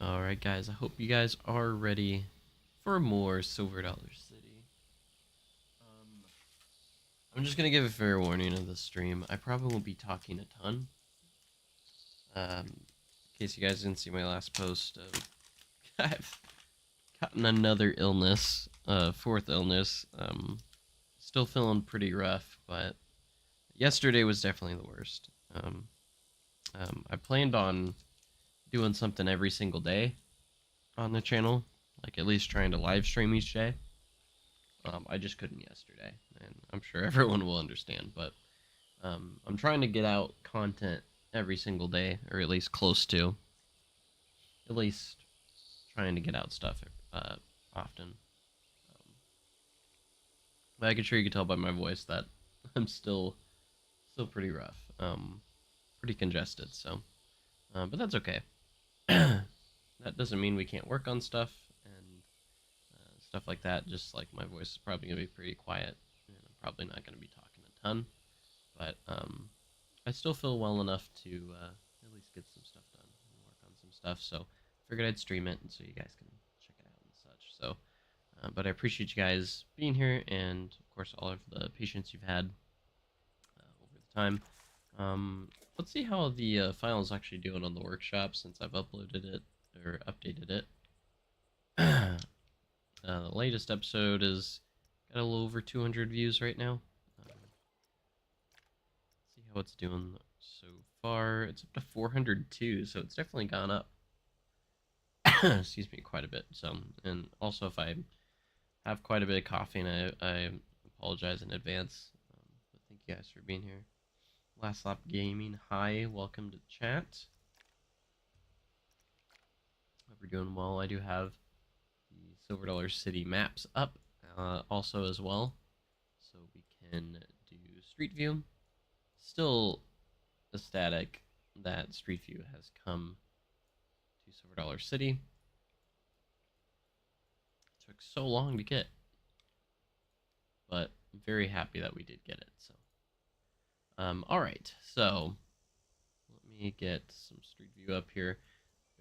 Alright guys, I hope you guys are ready for more Silver Dollar City. I'm just gonna give a fair warning of the stream. I probably won't be talking a ton. In case you guys didn't see my last post, I've gotten another illness, fourth illness. Still feeling pretty rough, but yesterday was definitely the worst. I planned on doing something every single day on the channel, like at least trying to live stream each day. I just couldn't yesterday, and I'm sure everyone will understand. But I'm trying to get out content every single day, or at least close to. At least trying to get out stuff often. But I can sure you can tell by my voice that I'm still pretty rough, pretty congested. So, but that's okay. That doesn't mean we can't work on stuff and stuff like that. Just like my voice is probably gonna be pretty quiet, and I'm probably not gonna be talking a ton. But I still feel well enough to at least get some stuff done and work on some stuff. So figured I'd stream it, and so you guys can check it out and such. So, but I appreciate you guys being here, and of course all of the patience you've had over the time. Let's see how the file is actually doing on the workshop since I've uploaded it or updated it. The latest episode is got a little over 200 views right now. See how it's doing so far. It's up to 402, so it's definitely gone up. Excuse me, quite a bit. So, and also if I have quite a bit of coughing, I apologize in advance. But thank you guys for being here. Last Lap Gaming, hi, welcome to the chat. Hope you're doing well. I do have the Silver Dollar City maps up also as well, so we can do Street View. Still ecstatic that Street View has come to Silver Dollar City. It took so long to get, but I'm very happy that we did get it. So, all right, so let me get some Street View up here.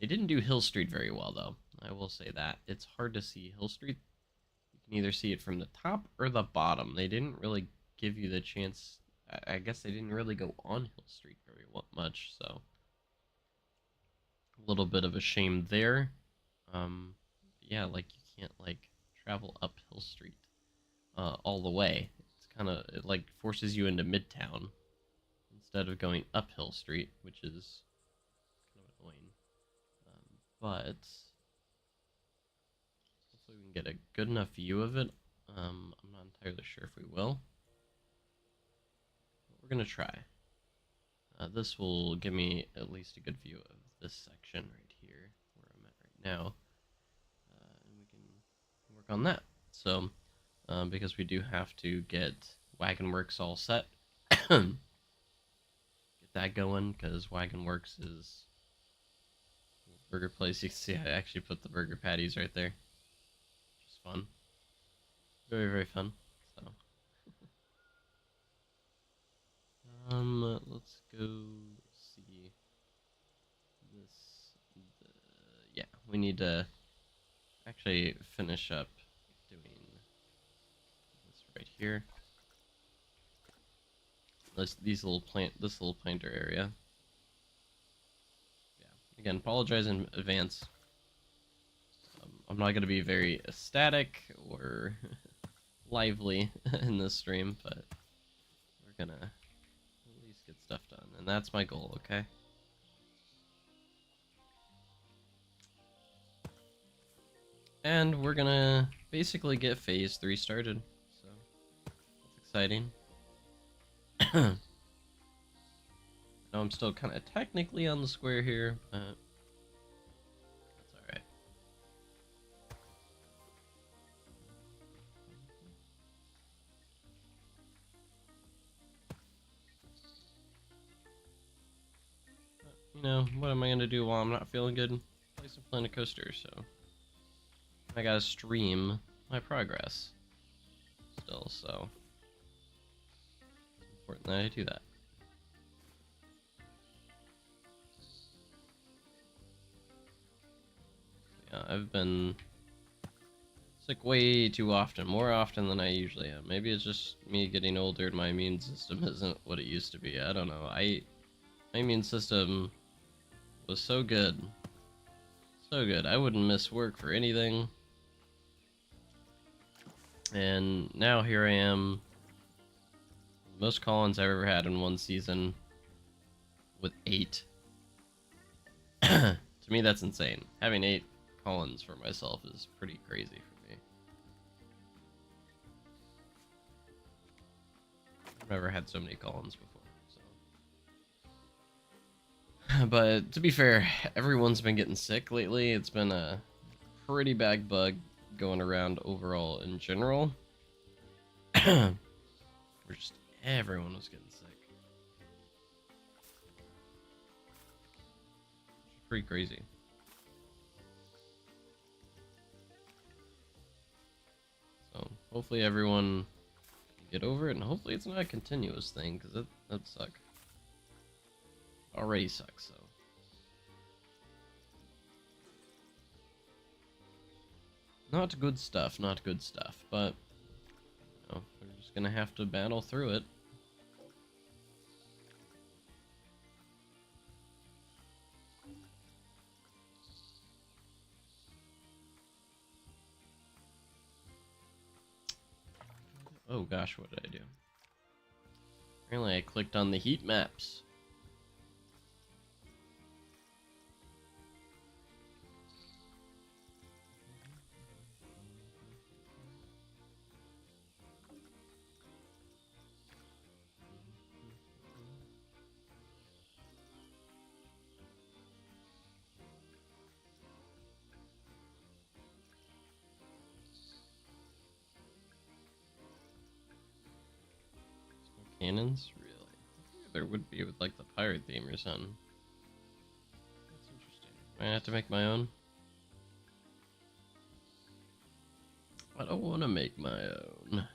They didn't do Hill Street very well, though. I will say that. It's hard to see Hill Street. You can either see it from the top or the bottom. They didn't really give you the chance. I guess they didn't really go on Hill Street very much, so a little bit of a shame there. Yeah, like you can't like travel up Hill Street all the way. It's kind of it like forces you into Midtown instead of going up Hill Street, which is kind of annoying. But hopefully we can get a good enough view of it. I'm not entirely sure if we will. But we're going to try. This will give me at least a good view of this section right here, where I'm at right now. And we can work on that. So, because we do have to get Wagon Works all set. Get that going, because Wagon Works is burger place. You can see I actually put the burger patties right there. Just fun. Very, very fun. So, let's go see this. Yeah, we need to actually finish up doing this right here. This little planter area. Yeah. Again, apologize in advance. I'm not gonna be very ecstatic or lively in this stream, but we're gonna at least get stuff done, and that's my goal. Okay. And we're gonna basically get phase 3 started, so that's exciting. I know I'm still kind of technically on the square here, but that's alright. You know, what am I gonna do while I'm not feeling good? Play some Planet Coaster, so I gotta stream my progress still, so it's important that I do that. I've been sick way too often, more often than I usually am. Maybe it's just me getting older and my immune system isn't what it used to be. I don't know. My immune system was so good. So good. I wouldn't miss work for anything. And now here I am. Most call-ins I've ever had in one season with 8. To me, that's insane. Having 8 call-ins for myself is pretty crazy for me. I've never had so many call-ins before. So. But to be fair, everyone's been getting sick lately. It's been a pretty bad bug going around overall in general. Just everyone was getting sick. Pretty crazy. So hopefully everyone can get over it, and hopefully it's not a continuous thing, because that'd suck. Already sucks, so. Not good stuff, not good stuff, but you know, we're just gonna have to battle through it. Oh gosh, what did I do? Apparently I clicked on the heat maps. Cannons? Really? There would be with like the pirate theme or something. That's interesting. I have to make my own. I don't want to make my own.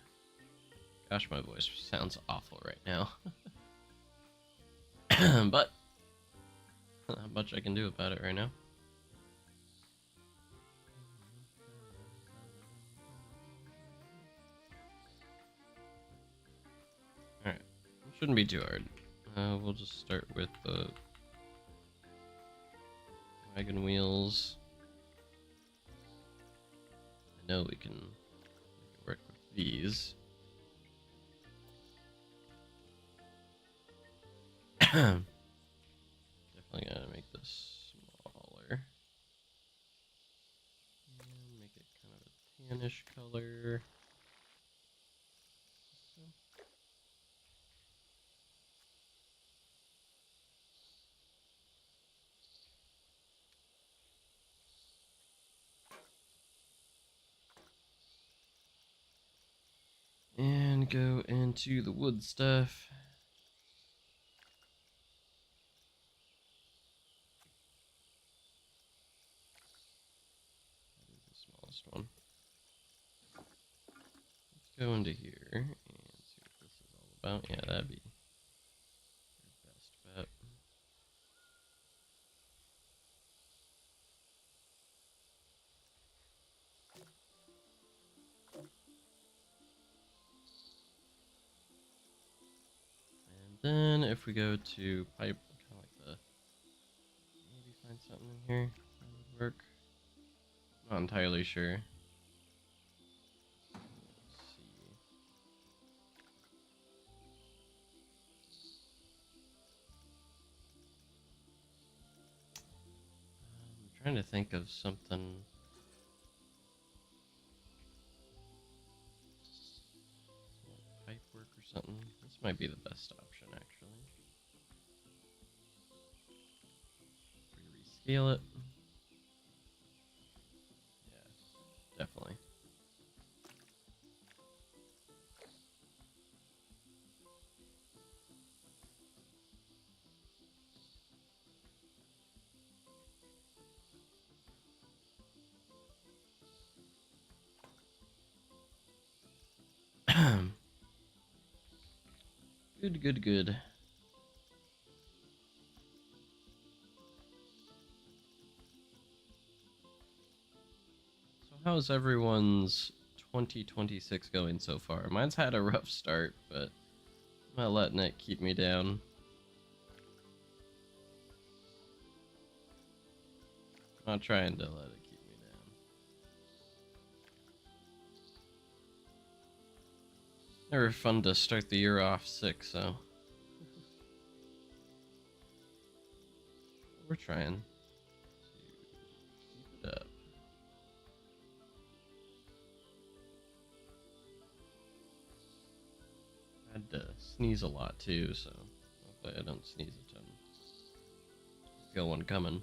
Gosh, my voice sounds awful right now. But not much I can do about it right now. Alright, shouldn't be too hard. We'll just start with the wagon wheels. I know we can work with these. Definitely gotta make this smaller. And make it kind of a tannish color. And go into the wood stuff. That is the smallest one. Let's go into here and see what this is all about. Yeah, that'd be your best bet. And then if we go to pipe, kind of like the, maybe find something in here that would work. Not entirely sure. Let's see. I'm trying to think of something. Pipe work or something. This might be the best option, actually. Rescale it. Yeah, definitely. Good, good, good. how's everyone's 2026 going so far? Mine's had a rough start, but I'm not letting it keep me down. I'm not trying to let it keep me down. Never fun to start the year off sick, so we're trying to keep it up. I had to sneeze a lot too, so hopefully I don't sneeze a ton. Feel one coming.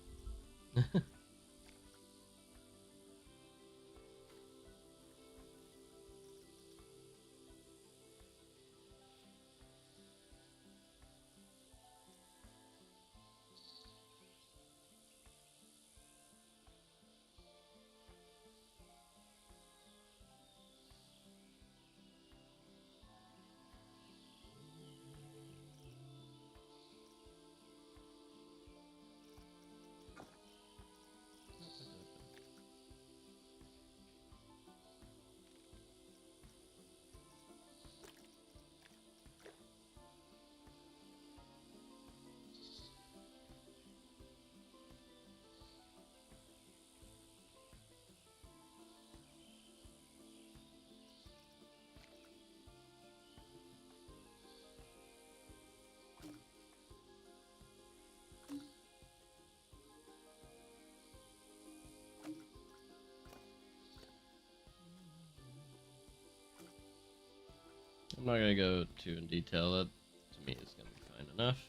I'm not gonna go too in detail. That to me is gonna be fine enough.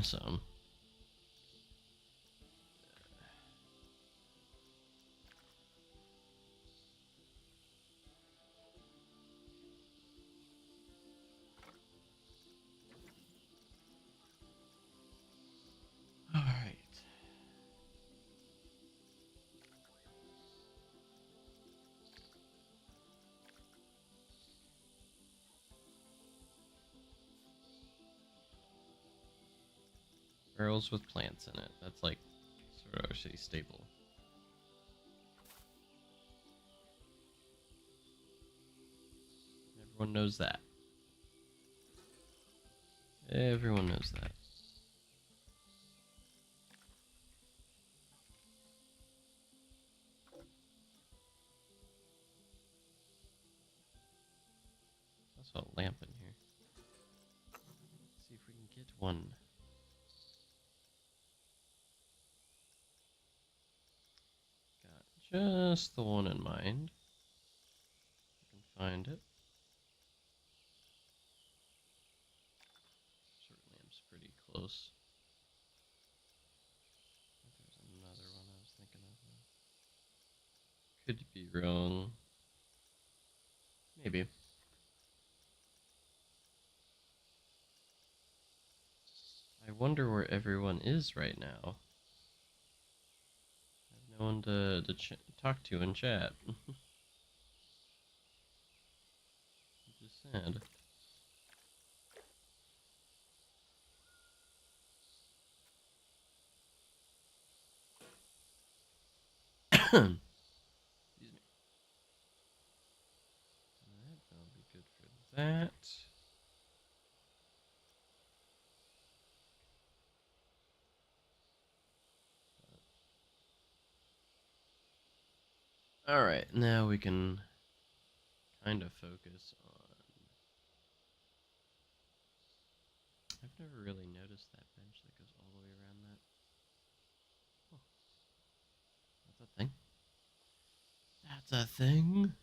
So. All right. Barrels with plants in it. That's like sort of our city staple. Everyone knows that. Everyone knows that. There's also a lamp in here. Let's see if we can get one. Got just the one in mind. I can find it. Sort of lamp's pretty close. I think there's another one I was thinking of. Could be wrong. Maybe. I wonder where everyone is right now. I have no one to talk to in chat. Which is sad. Excuse me. That'll be good for that. Alright, now we can kind of focus on... I've never really noticed that bench that goes all the way around that. Oh, that's a thing. That's a thing.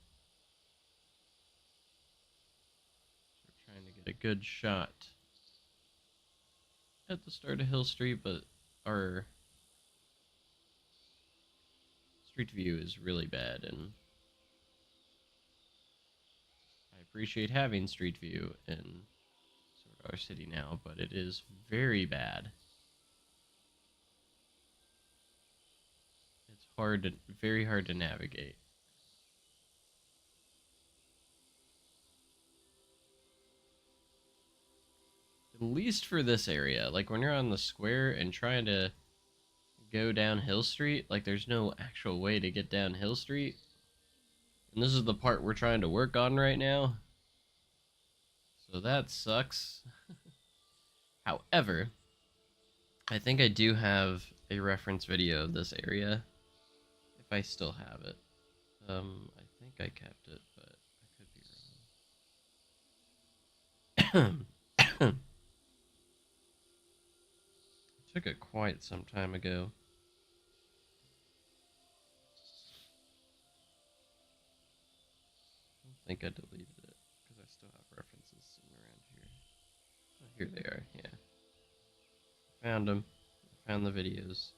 So we're trying to get a good shot at the start of Hill Street, but our street view is really bad, and I appreciate having street view in sort of our city now, but it is very bad. It's very hard to navigate. least for this area. Like when you're on the square and trying to go down Hill Street, like there's no actual way to get down Hill Street. And this is the part we're trying to work on right now. So that sucks. However, I think I do have a reference video of this area. If I still have it. I think I kept it, but I could be wrong. I took it quite some time ago. I don't think I deleted it, because I still have references sitting around here. Oh, here they are, yeah. Found them. Found the videos.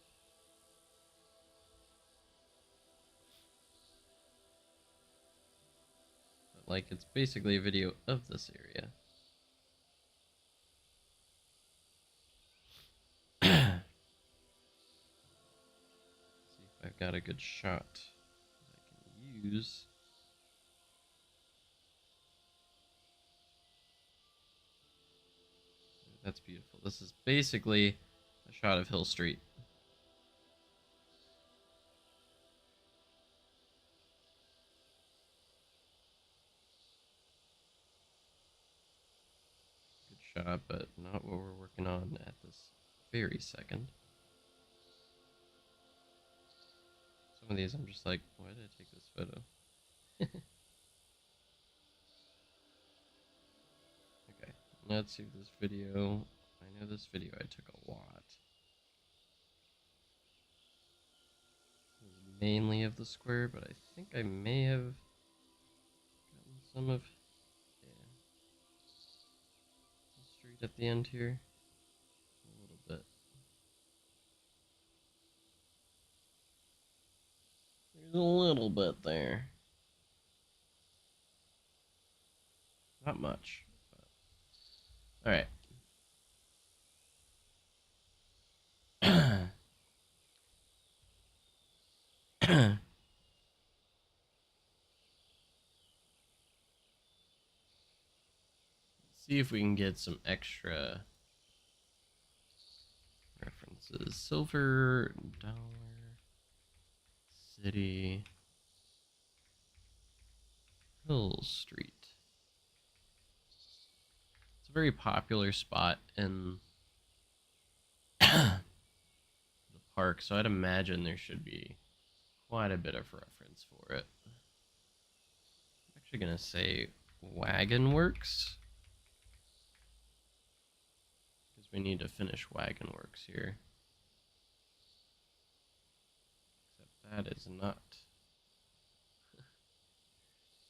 But, like, it's basically a video of this area. See if I've got a good shot that I can use. That's beautiful. This is basically a shot of Hill Street. Good shot, but not what we're working on at this very second. Some of these I'm just like, why did I take this photo? Okay, let's see this video. I know this video I took a lot. It was mainly of the square, but I think I may have gotten some of the street at the end here. A little bit. There's a little bit there. Not much. But... Alright. See if we can get some extra references. Silver Dollar City Hill Street. It's a very popular spot in the park, so I'd imagine there should be quite a bit of reference for it. I'm actually gonna say Wagon Works, because we need to finish Wagon Works here. Except that is not.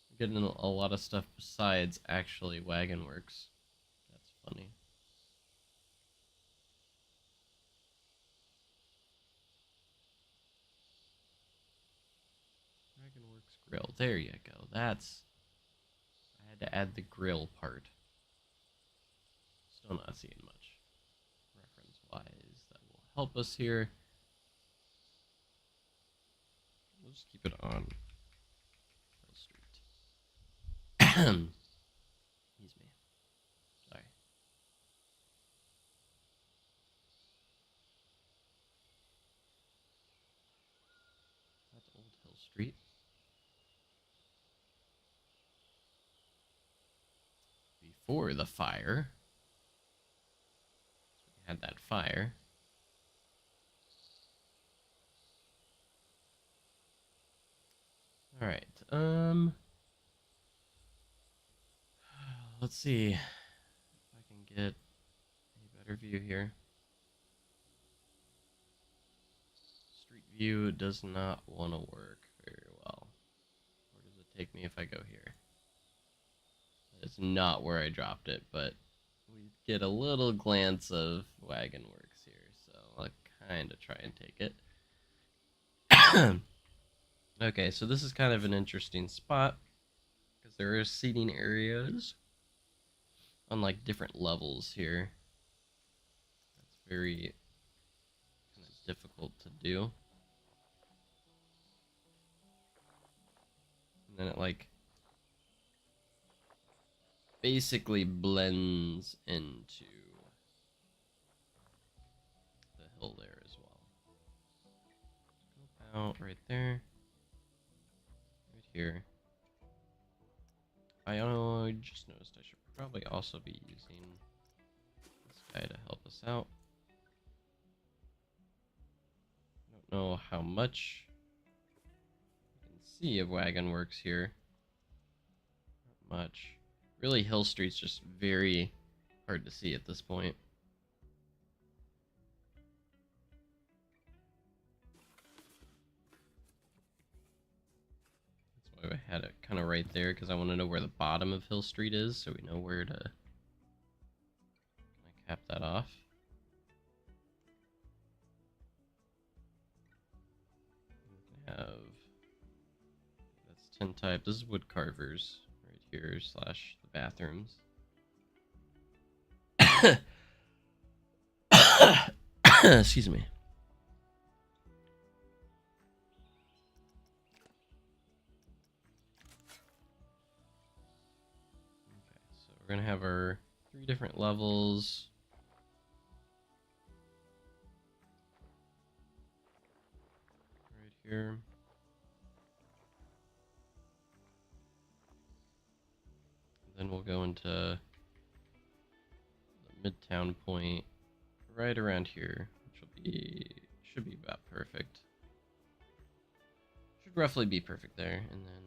We're getting a lot of stuff besides actually Wagon Works. That's funny. Wagon Works Grill. There you go. That's. I had to add the grill part. Still not seeing much reference wise that will help us here. We'll just keep it on Hill Street. Excuse me. Sorry. That's Old Hill Street. Before the fire. So we had that fire. All right. Let's see if I can get a better view here. Street view does not want to work very well. Where does it take me if I go here? It's not where I dropped it, but we get a little glance of Wagon Works here, so I'll kind of try and take it. Okay, so this is kind of an interesting spot because there are seating areas on like different levels here. That's very kind of difficult to do. And then it like basically blends into level there as well. Go out right there. Right here. I just noticed I should probably also be using this guy to help us out. I don't know how much you can see of Wagon Works here. Not much. Really, Hill Street's just very hard to see at this point. That's why I had it kind of right there, because I want to know where the bottom of Hill Street is, so we know where to cap that off. We can have, that's tintype. This is wood carvers right here, slash the bathrooms. Excuse me. Okay, so we're gonna have our 3 different levels. Right here. Then we'll go into the midtown point right around here, which should be about perfect. Should roughly be perfect there, and then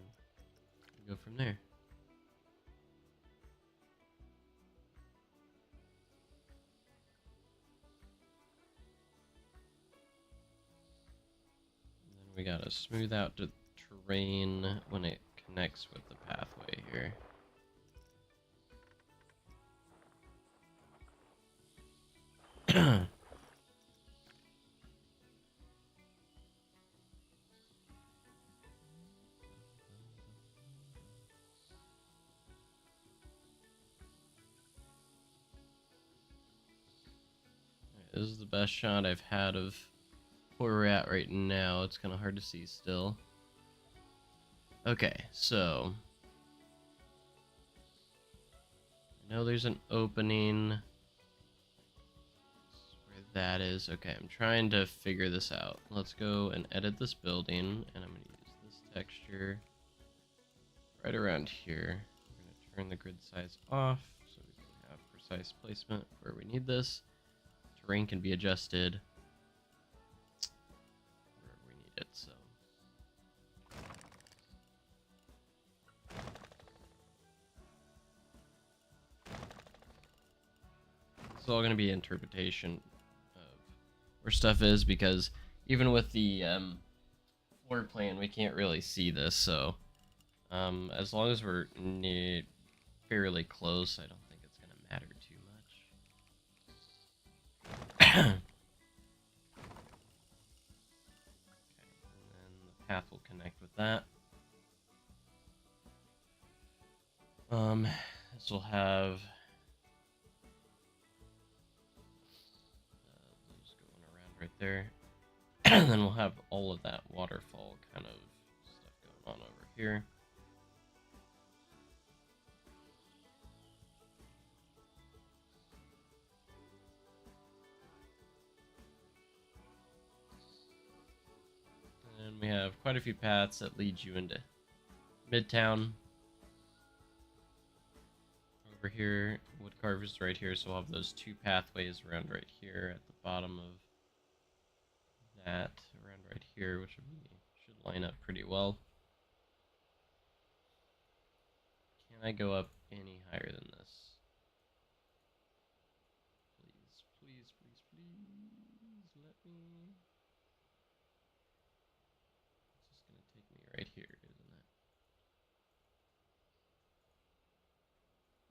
we'll go from there. And then we gotta smooth out the terrain when it connects with the pathway here. This is the best shot I've had of where we're at right now. It's kind of hard to see still. Okay, so I know there's an opening. That's where that is. Okay, I'm trying to figure this out. Let's go and edit this building, and I'm going to use this texture right around here. We're going to turn the grid size off so we can have precise placement where we need this. Terrain can be adjusted wherever we need it, so. It's all going to be interpretation of where stuff is, because even with the floor plan, we can't really see this, so as long as we're fairly close, I don't think it's going to matter too much. Okay, and then the path will connect with that. This will have those going around right there. And then we'll have all of that waterfall kind of stuff going on over here. And we have quite a few paths that lead you into Midtown. Over here, wood carvers right here, so we'll have those 2 pathways around right here at the bottom of that, around right here, which should line up pretty well. Can I go up any higher than this? Please, please, please, please, let me. It's just gonna take me right here, isn't it?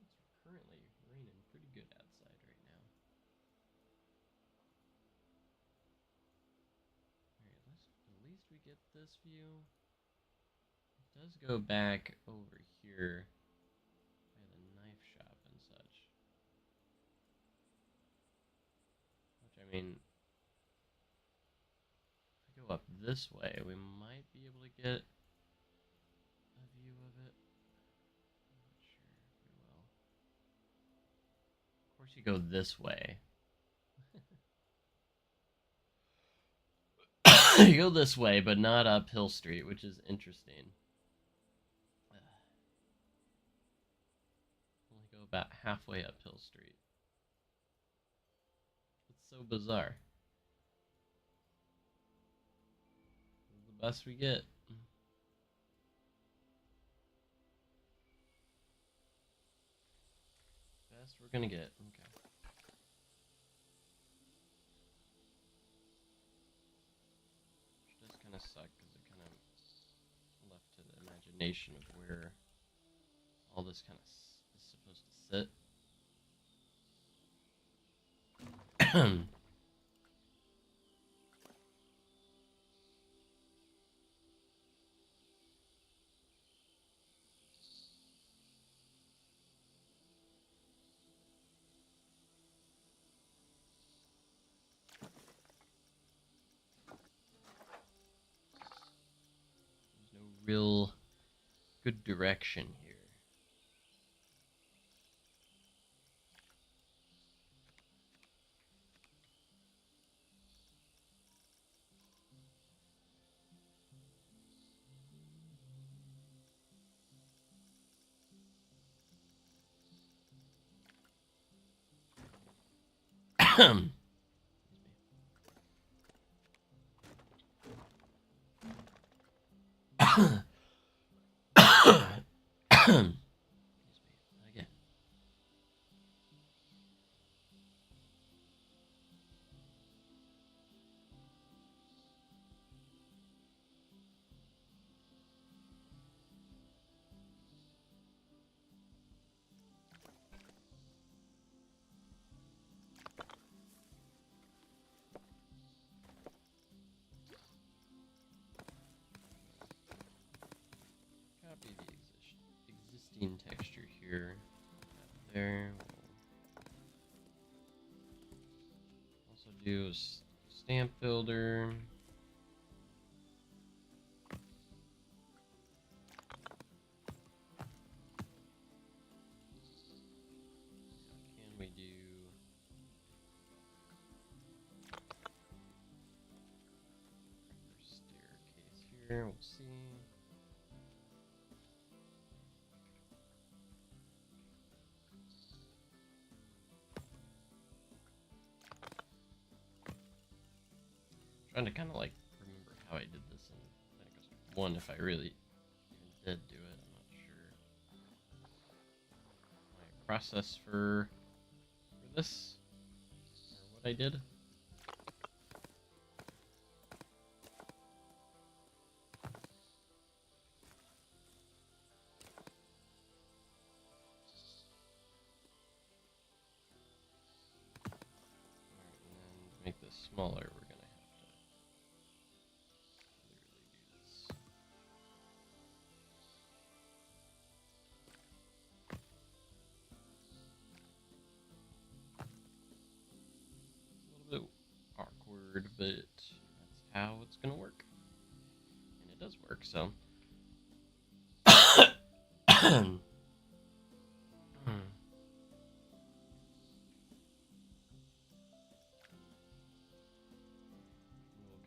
It's currently raining pretty good outside right now. Alright, at least we get this view. It does go back over here by the knife shop and such. Which, I mean, if we go up this way, we might be able to get a view of it. I'm not sure if we will. Of course, you go this way. go this way, but not up Hill Street, which is interesting. Only go about halfway up Hill Street. It's so bizarre. This is the best we get. Best we're gonna get. Okay. Which does kind of suck because it kind of left to the imagination of where all this kind of is supposed to sit. There's no real good direction here. Excuse me. Again. Copy the existing texture here. There. We'll also do a stamp builder. Can we do staircase here? We'll see. Trying to kind of like remember how I did this, and I think it was one if I really even did do it. I'm not sure. My process for this or what I did. Alright, and then to make this smaller, we're gonna have to literally do this. It's a little bit awkward, but that's how it's gonna work. And it does work, so. We'll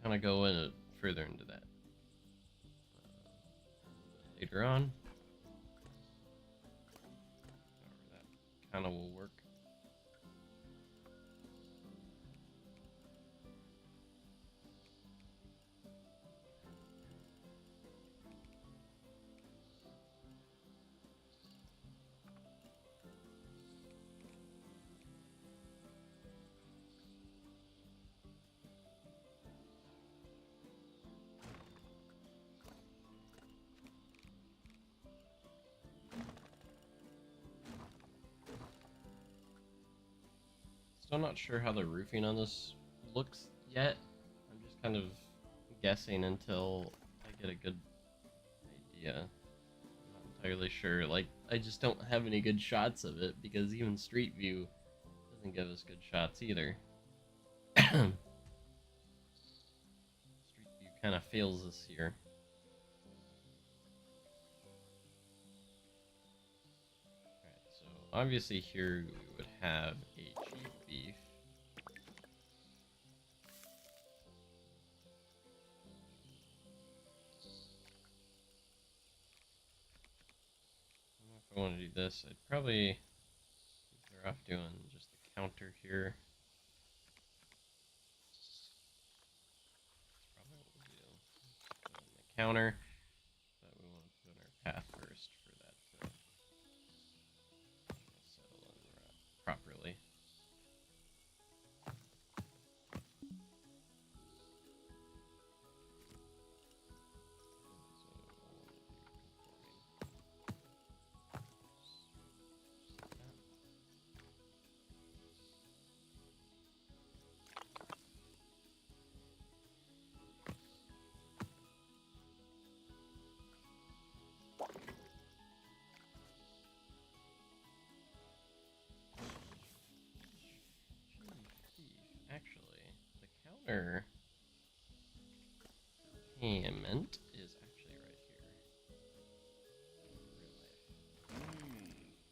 kind of go in further into that later on. However, that kind of will work. Still not sure how the roofing on this looks yet. I'm just kind of guessing until I get a good idea. I'm not entirely sure. Like, I just don't have any good shots of it because even Street View doesn't give us good shots either. Street View kind of fails us here. Alright, so obviously here we would have a chief beef. if I want to do this, I'd probably be better off doing just the counter here. That's probably what we'll do. Put in the counter, but we want to put in our path first for that to settle in properly. Actually, the counter payment is actually right here.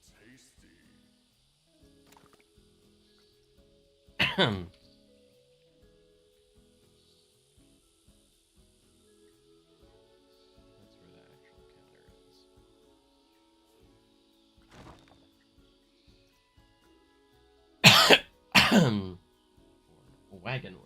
Tasty. That's where the actual counter is. Wagon Works.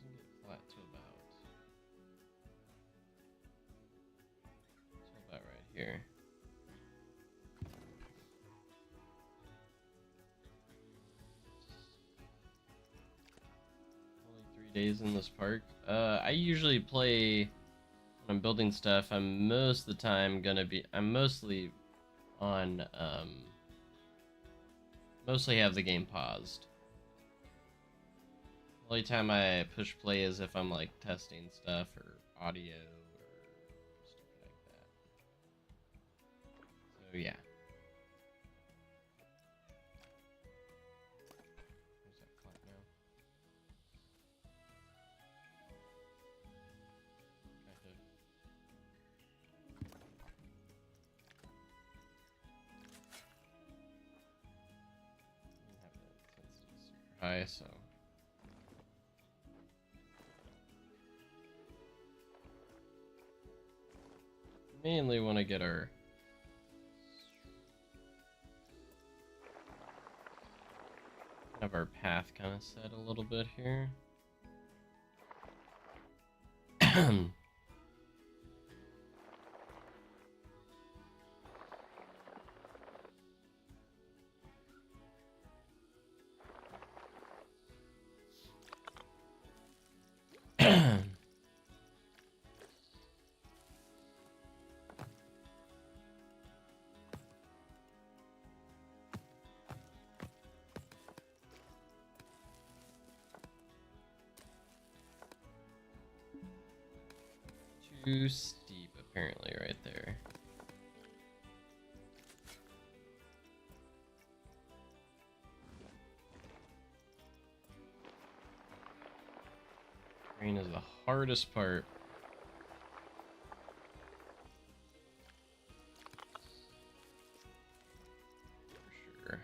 Doesn't get flat till about right here. Only 3 days in this park. I usually play when I'm building stuff. I'm most of the time I'm mostly on mostly have the game paused. The only time I push play is if I'm like testing stuff or audio or stuff like that. So yeah. Where's that flat now? Kind of. I have that intensity super high, so. Mainly want to get our have our path kind of set a little bit here. Too steep, apparently, right there. Green is the hardest part. For sure.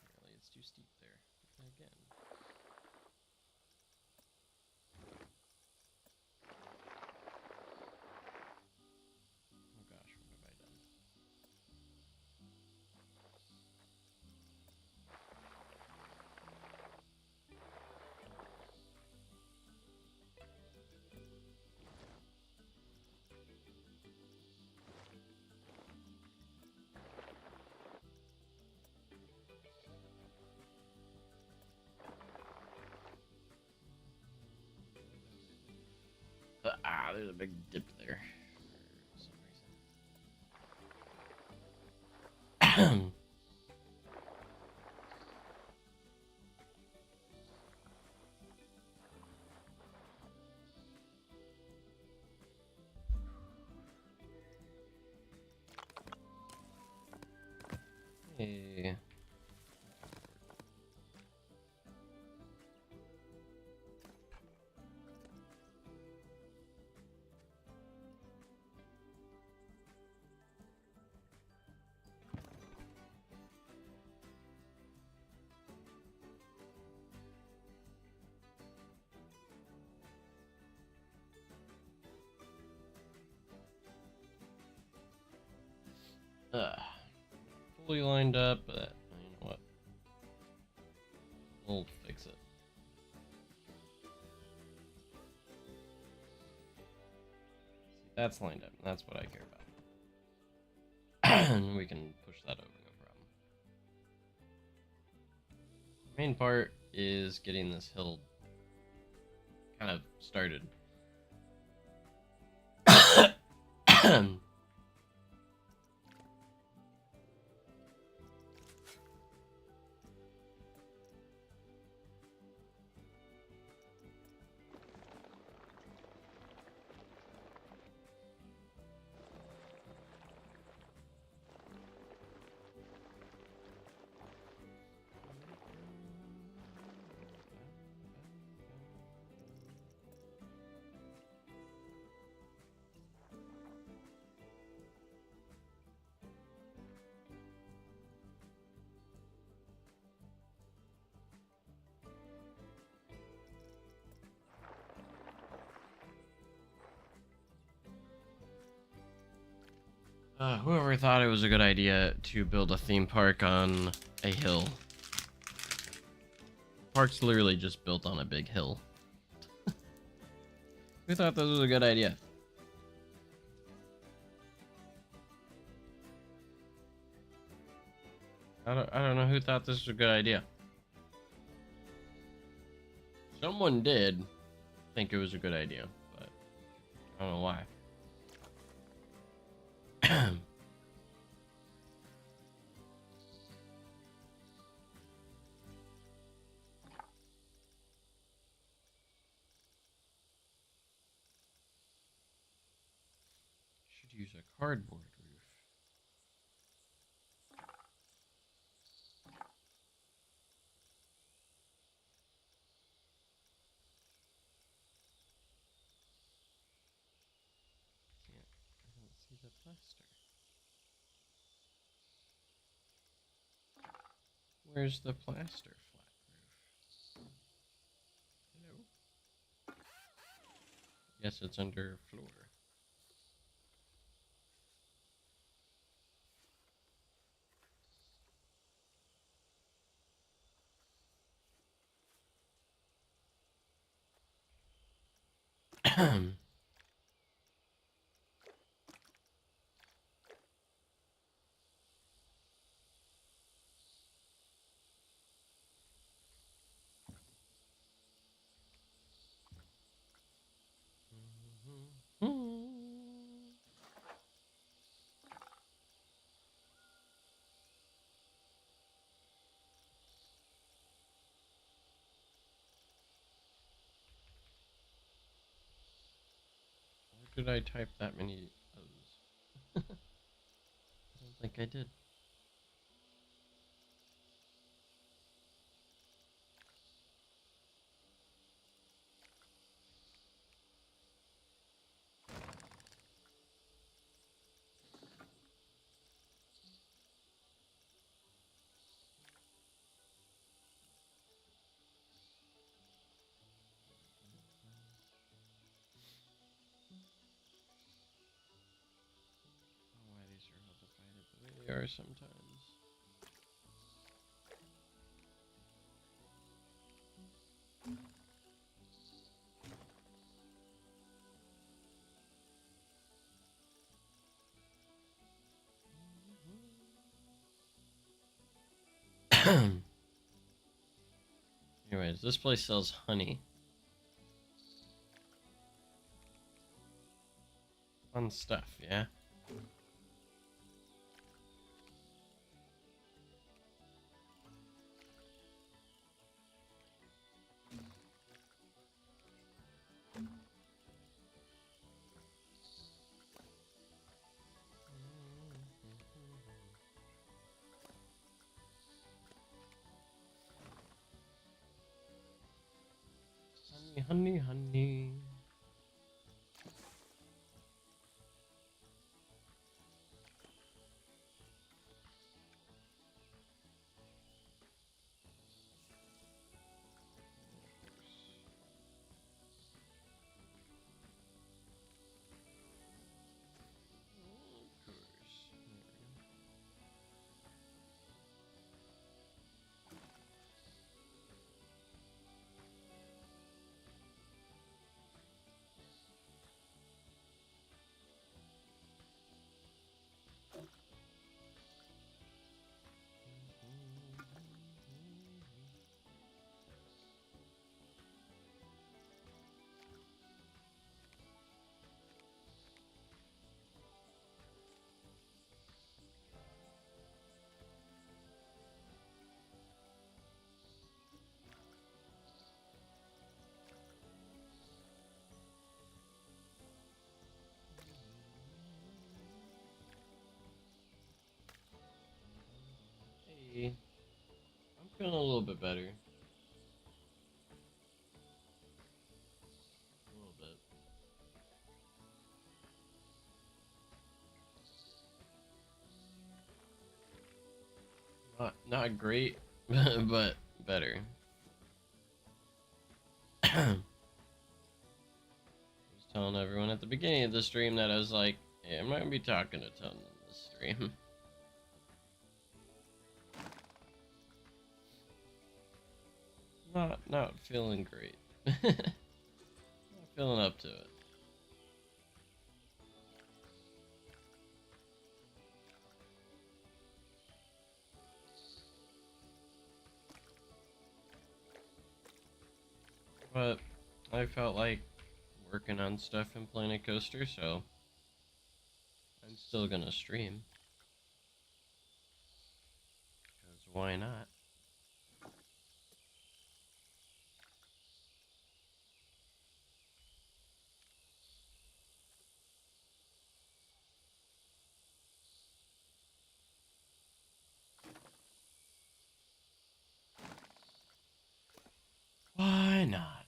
Apparently it's too steep there. Again. Oh gosh, what have I done? Ah, there's a big dip there. For some reason. Hey. Fully lined up, but you know what? We'll fix it. See, that's lined up. That's what I care about. And we can push that over, no problem. The main part is getting this hill kind of started. Whoever thought it was a good idea to build a theme park on a hill? Park's literally just built on a big hill. Who thought this was a good idea? I don't know who thought this was a good idea. Someone did think it was a good idea, but I don't know why. Should use a cardboard roof. Yeah, I don't see the plaster. Where's the plaster flat roof? Hello? Yes, it's under floor. Why did I type that many O's? I don't think I did. Why these are all divided the way they are sometimes. Anyways, this place sells honey. fun stuff, yeah? Honey, honey, honey. Of course. Hey, I'm feeling a little bit better. A little bit. Not great, but better. I was telling everyone at the beginning of the stream that I was like, hey, I'm not gonna be talking a ton in this stream. Not feeling great. Not feeling up to it. But I felt like working on stuff in Planet Coaster, so I'm still gonna stream. Because why not? Why not?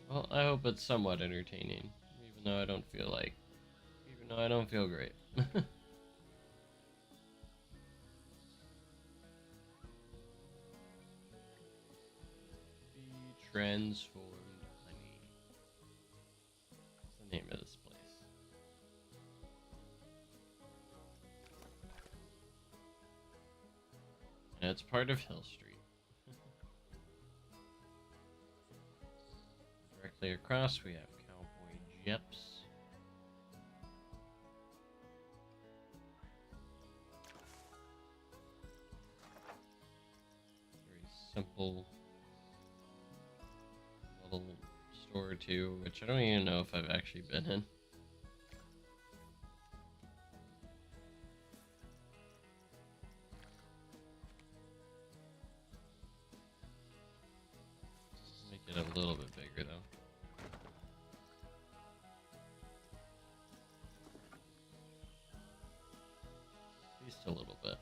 Well, I hope it's somewhat entertaining, even though I don't feel like, even though I don't feel great. Be transformed, honey. What's the name of this place? And it's part of Hill Street. Directly across, we have Cowboy Jeps. Very simple little store too, which I don't even know if I've actually been in. Make it a little bit bigger though. Just a little bit.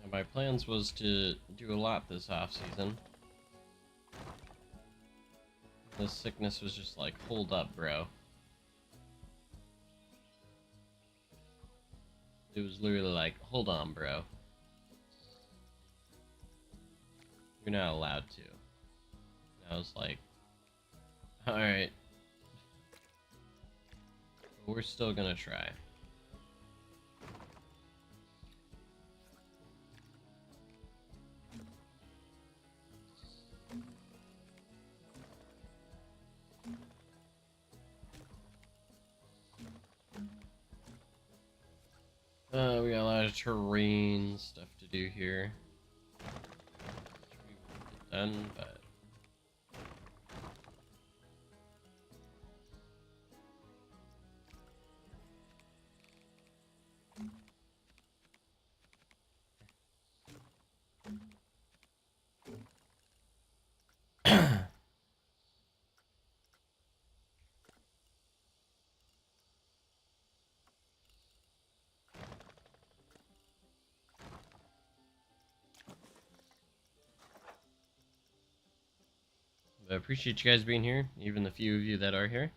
And my plans was to do a lot this off season. This sickness was just like, hold up, bro. It was literally like, hold on, bro. You're not allowed to. And I was like, alright. But we're still gonna try. We got a lot of terrain stuff to do here. Which we will get done, but... I appreciate you guys being here, even the few of you that are here.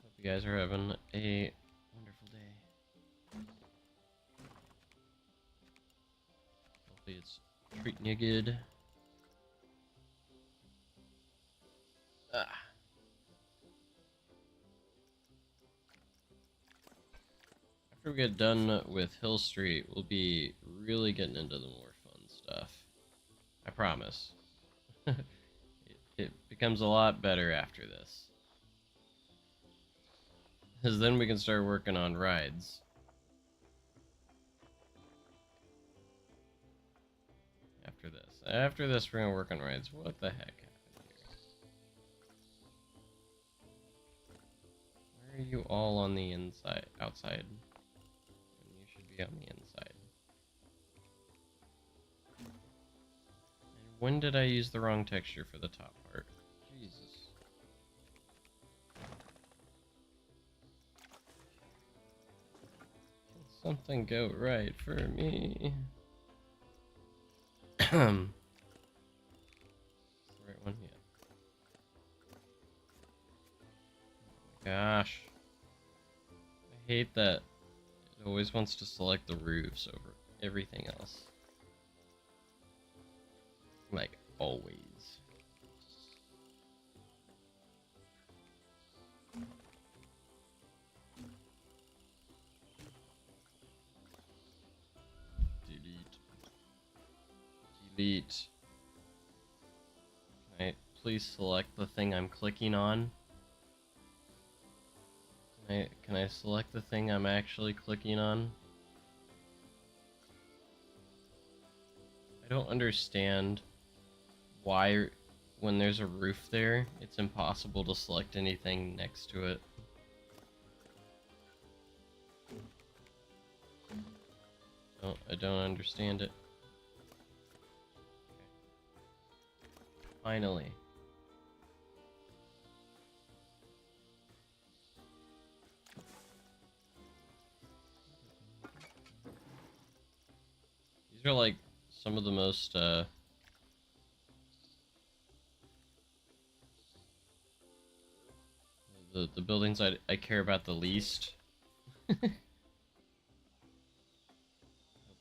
Hope you guys are having a wonderful day. Hopefully it's treating you good. Ah. After we get done with Hill Street, we'll be really getting into the more fun stuff. I promise. It becomes a lot better after this. Because then we can start working on rides. After this, we're gonna work on rides. What the heck happened here? Why are you all on the inside, outside? And you should be on the inside. And when did I use the wrong texture for the top part? Jesus. Can something go right for me? The right one, yeah. Oh my gosh. I hate that it always wants to select the roofs over everything else. Like, always. Delete. Delete. Can I please select the thing I'm clicking on? Can I select the thing I'm actually clicking on? I don't understand why when there's a roof there, it's impossible to select anything next to it. I don't understand it. Okay. Finally. These are like some of the most the buildings I care about the least. Hope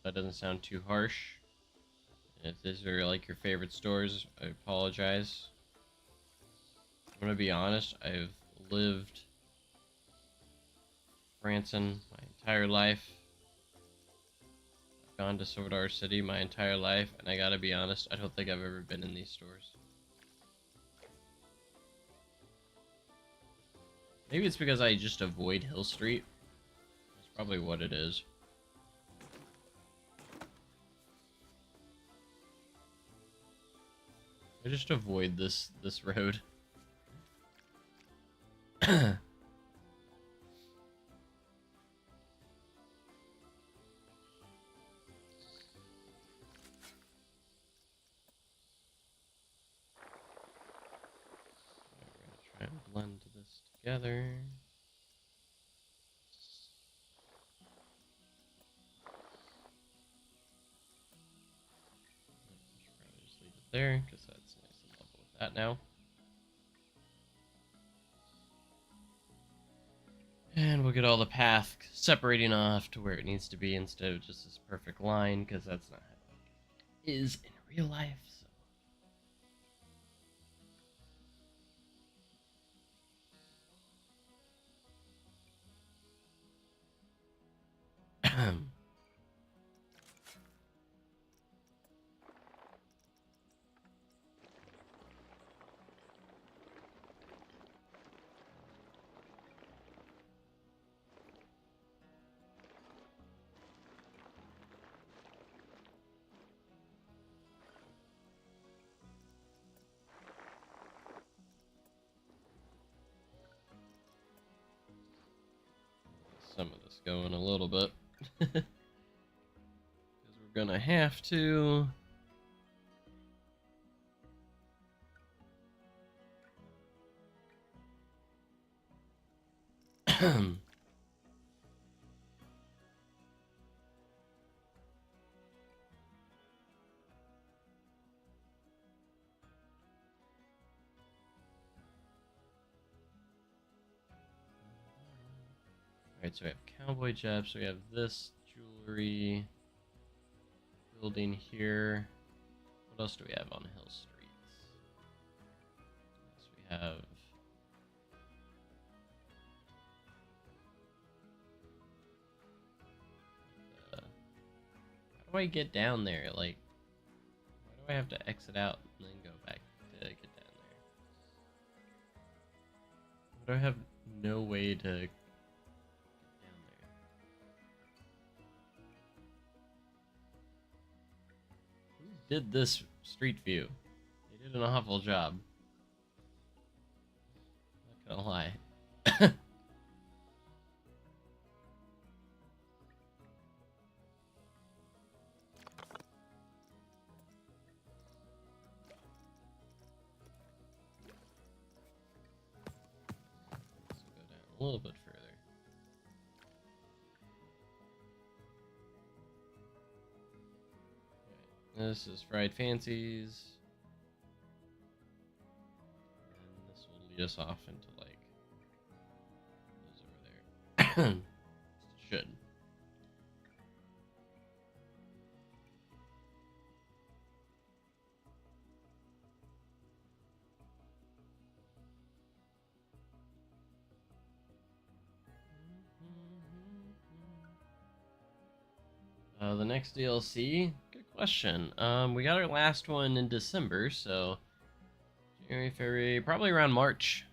that doesn't sound too harsh. If these are like your favorite stores, I apologize. I'm gonna be honest, I've lived Branson my entire life. I've gone to Sodar City my entire life, and I gotta be honest, I don't think I've ever been in these stores. Maybe it's because I just avoid Hill Street. That's probably what it is. I just avoid this road. We're gonna try and blend this together. that now. And we'll get all the path separating off to where it needs to be instead of just this perfect line, because that's not how it is in real life. So. Some of this going a little bit. Because we're gonna have to. Alright, so we have cowboy chaps, we have this jewelry building here. What else do we have on Hill Streets? So we have how do I get down there? Like, why do I have to exit out and then go back to get down there? Why do I have no way to did this street view? They did an awful job. Not gonna lie. Let's go down a little bit further. Right. This is Fried Fancies. And this will lead us off into, like, those over there. Should. The next DLC? Good question. We got our last one in December, so January, February, probably around March.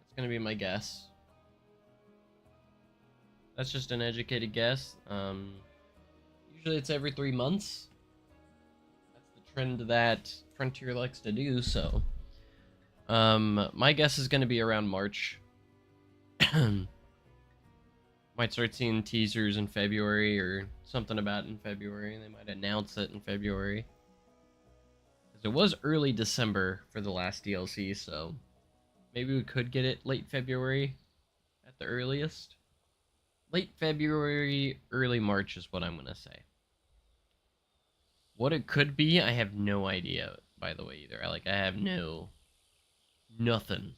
That's gonna be my guess. That's just an educated guess. Usually it's every 3 months. That's the trend that Frontier likes to do, so my guess is gonna be around March. Might start seeing teasers in February or something about it in February. They might announce it in February. Because it was early December for the last DLC, so maybe we could get it late February at the earliest. Late February, early March is what I'm going to say. What it could be, I have no idea, by the way, either. I have nothing.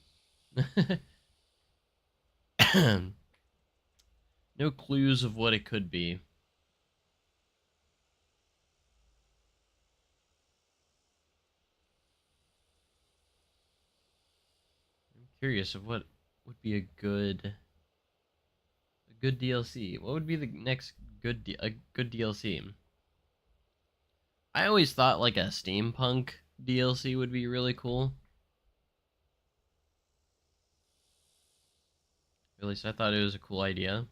No clues of what it could be. I'm curious of what would be a good DLC. What would be the next good DLC? I always thought like a steampunk DLC would be really cool. At least I thought it was a cool idea.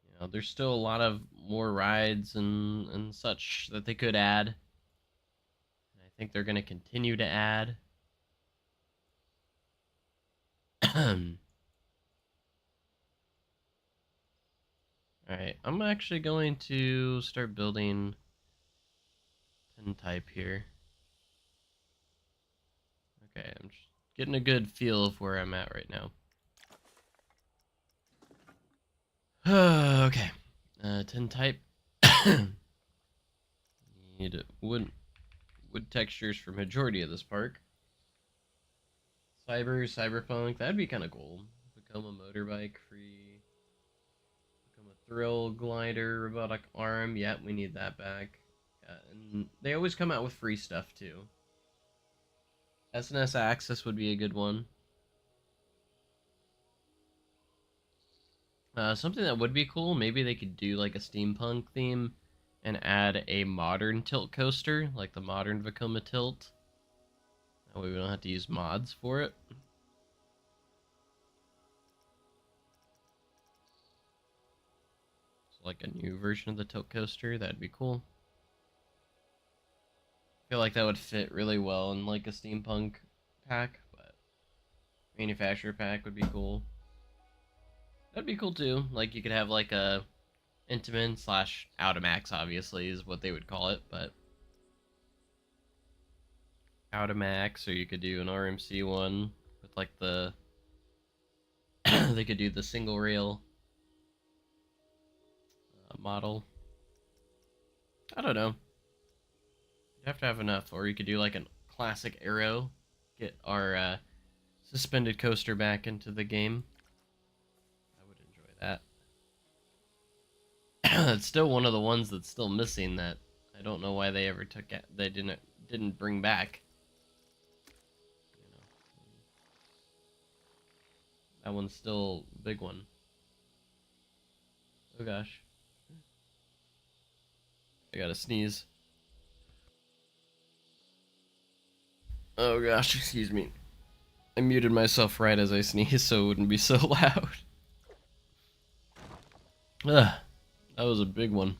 You know, there's still a lot of more rides and such that they could add. And I think they're going to continue to add. Alright, I'm actually going to start building Tintype here. Okay, I'm just getting a good feel of where I'm at right now. Okay, Tintype. Need wood textures for majority of this park. Cyberpunk, that'd be kind of cool. Become a motorbike free. Become a thrill glider, robotic arm. Yeah, we need that back. And they always come out with free stuff too. SNS Access would be a good one. Something that would be cool, maybe they could do like a steampunk theme and add a modern tilt coaster, like the modern Vekoma Tilt. That way we don't have to use mods for it. So like a new version of the tilt coaster, that'd be cool. I feel like that would fit really well in like a steampunk pack, but manufacturer pack would be cool. That'd be cool too. Like you could have like a Intamin slash Automax, obviously is what they would call it, but Automax, or you could do an RMC one with like the they could do the single rail model. I don't know. You'd have to have enough, or you could do like a classic Aero, get our suspended coaster back into the game. I would enjoy that. It's still one of the ones that's still missing that I don't know why they ever took it. They didn't bring back. You know, that one's still a big one. Oh gosh, I gotta sneeze. Oh gosh, excuse me. I muted myself right as I sneezed so it wouldn't be so loud. Ugh, that was a big one.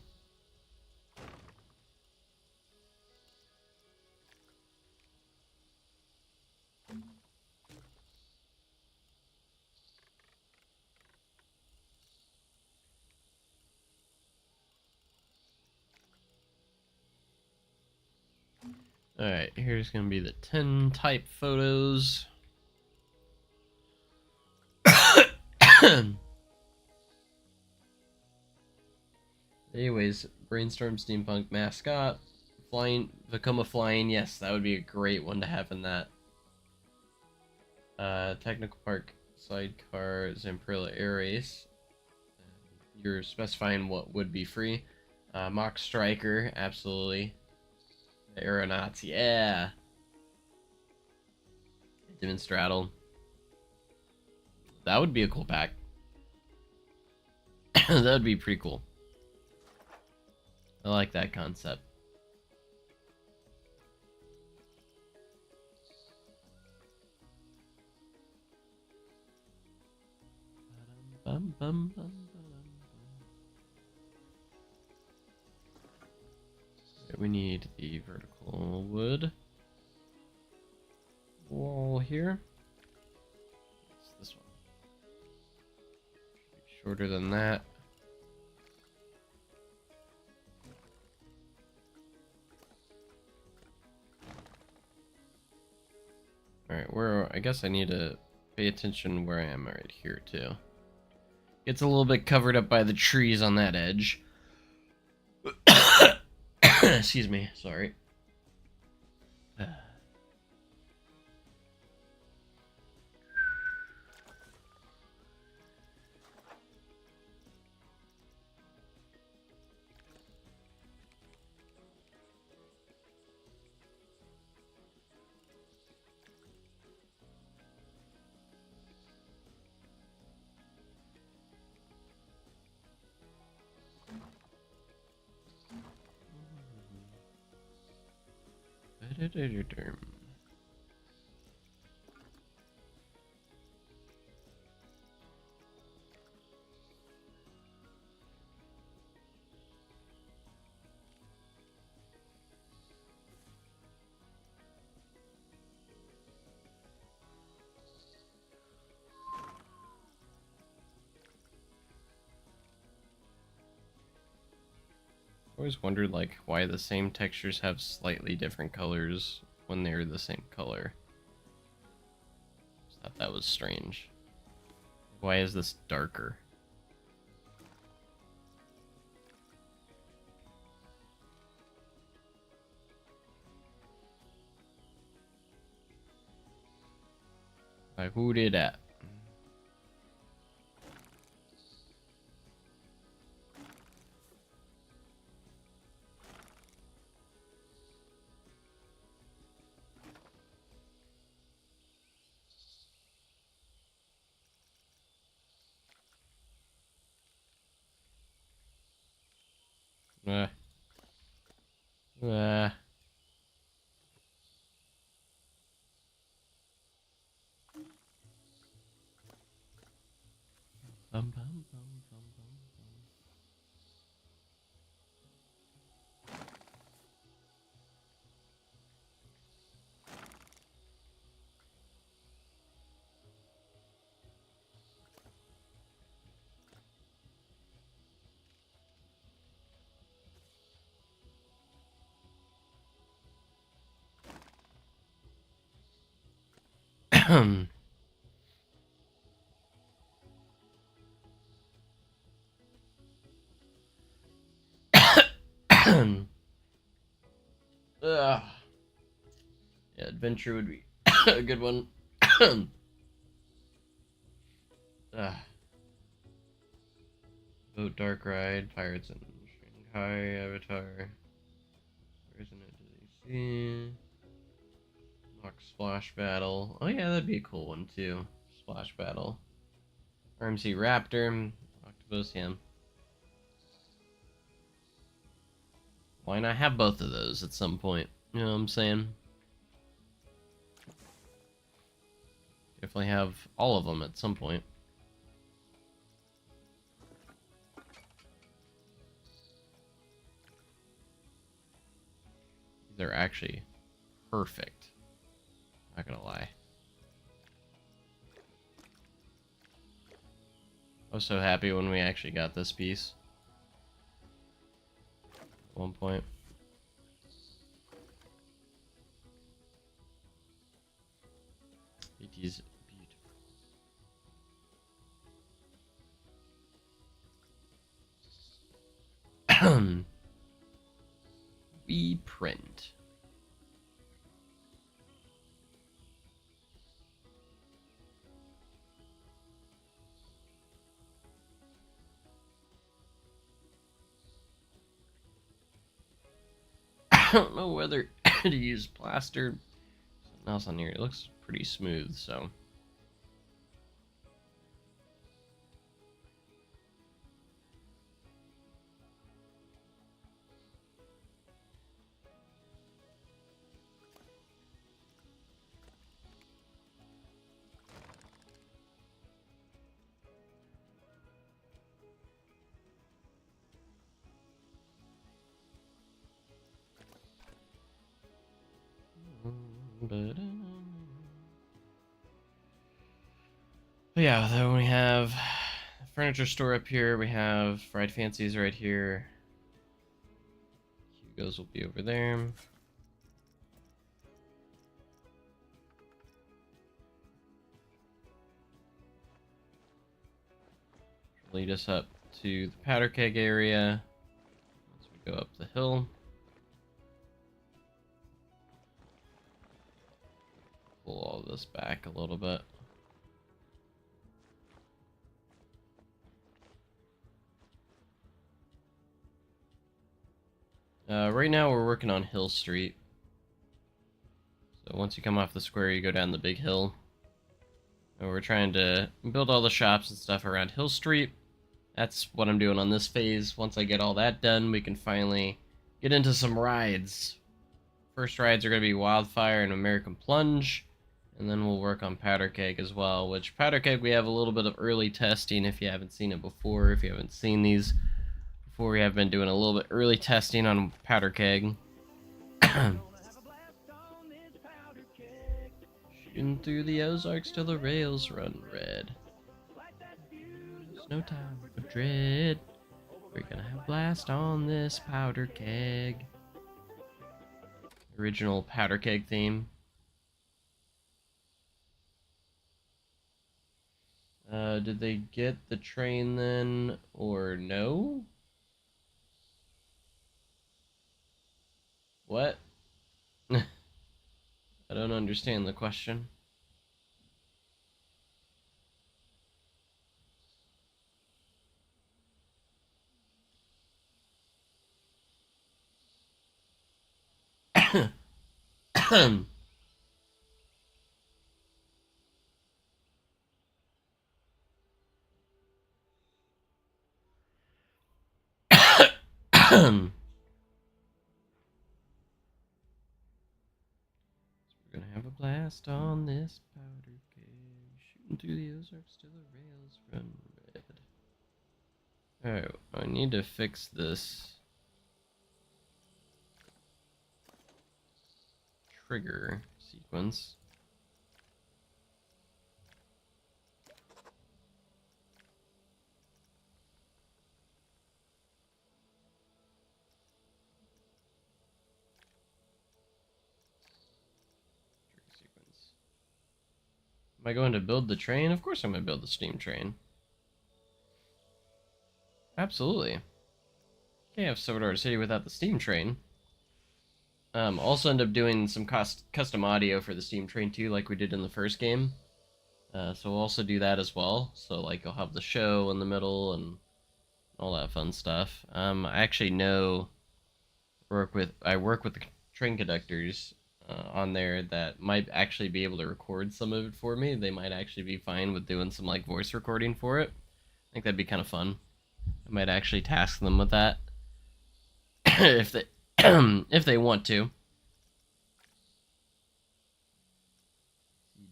Alright, here's gonna be the 10 type photos. Anyways, brainstorm steampunk mascot. Become a flying, yes, that would be a great one to have in that. Technical Park sidecar Zamperla Air Race. You're specifying what would be free. Mock Striker, absolutely. The Aeronauts, yeah. Demon Straddle. That would be a cool pack. That would be pretty cool. I like that concept. We need the vertical wood wall here. It's this one. Should be shorter than that. Alright, where I guess I need to pay attention where I am right here too. It's a little bit covered up by the trees on that edge. Excuse me, sorry. Always wondered like why the same textures have slightly different colors when they're the same color. Just thought that was strange. Why is this darker? Like, who did that? Uh, uh. Bum, bum, bum, bum, bum. Ugh. Yeah, adventure would be a good one. Boat Dark Ride, Pirates in Shanghai, Avatar. Where's an NDC? Mock Splash Battle. Oh yeah, that'd be a cool one too. Splash Battle. RMC Raptor, Octopus, yeah. Why not have both of those at some point? You know what I'm saying? Definitely have all of them at some point. They're actually perfect. Not gonna lie. I was so happy when we actually got this piece. At one point. It is beautiful. We print. I don't know whether to use plaster. Something else on here. It looks pretty smooth, so. But yeah, then we have the furniture store up here. We have Fried Fancies right here. Hugo's will be over there. Lead us up to the powder keg area as we go up the hill. Pull all this back a little bit. Right now we're working on Hill Street. So once you come off the square, you go down the big hill. And we're trying to build all the shops and stuff around Hill Street. That's what I'm doing on this phase. Once I get all that done, we can finally get into some rides. First rides are going to be Wildfire and American Plunge. And then we'll work on Powder Keg as well, which Powder Keg we have a little bit of early testing if you haven't seen it before. If you haven't seen these before, we have been doing a little bit early testing on Powder Keg. Shooting through the Ozarks till the rails run red. There's no time for dread. We're gonna have blast on this Powder Keg. Original Powder Keg theme. Did they get the train then, or no? What? I don't understand the question. We're gonna have a blast on this powder keg, shooting through the Ozarks till the rails run red. Alright, I need to fix this trigger sequence. Am I going to build the train? Of course I'm going to build the steam train. Absolutely. Can't have Silverdor City without the steam train. Also end up doing some custom audio for the steam train too, like we did in the first game. So we'll also do that as well. So like I'll have the show in the middle and all that fun stuff. I actually I work with the train conductors on there that might actually be able to record some of it for me. They might actually be fine with doing some like voice recording for it. I think that'd be kind of fun. I might actually task them with that if they if they want to.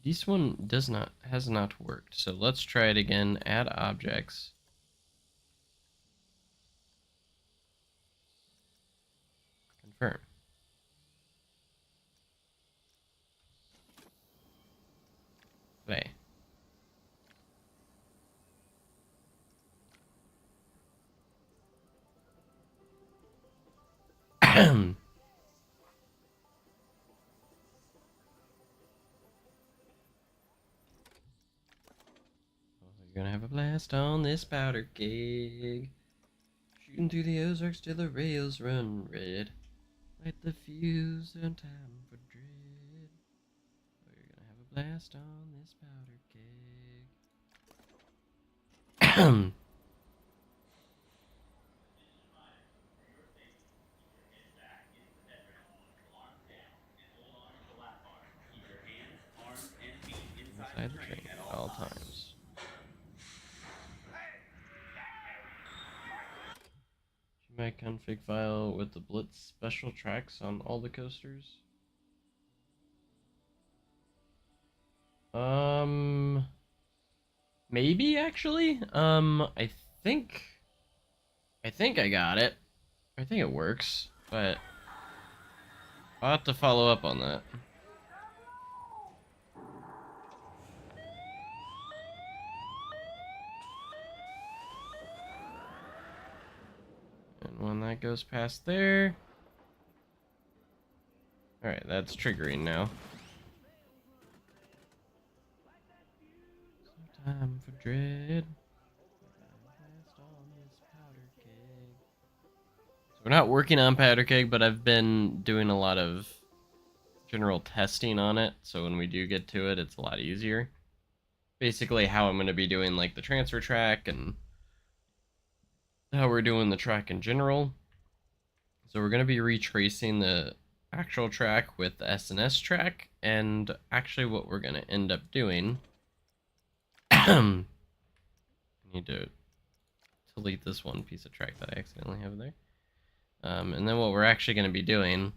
This one has not worked. So let's try it again. Add objects. Confirm. Play. We're gonna have a blast on this powder keg. Shooting through the Ozarks till the rails run red. Light the fuse on time for dread. We're gonna have a blast on this powder keg. Inside the train at all times. My config file with the Blitz special tracks on all the coasters. Maybe actually. I think I got it. I think it works, but I'll have to follow up on that. And when that goes past there... Alright, that's triggering now. Time for dread. So we're not working on powder keg, but I've been doing a lot of general testing on it, so when we do get to it, it's a lot easier. Basically how I'm going to be doing like the transfer track and how we're doing the track in general. So we're going to be retracing the actual track with the SNS track, and actually what we're going to end up doing... I need to delete this one piece of track that I accidentally have there. And then what we're actually going to be doing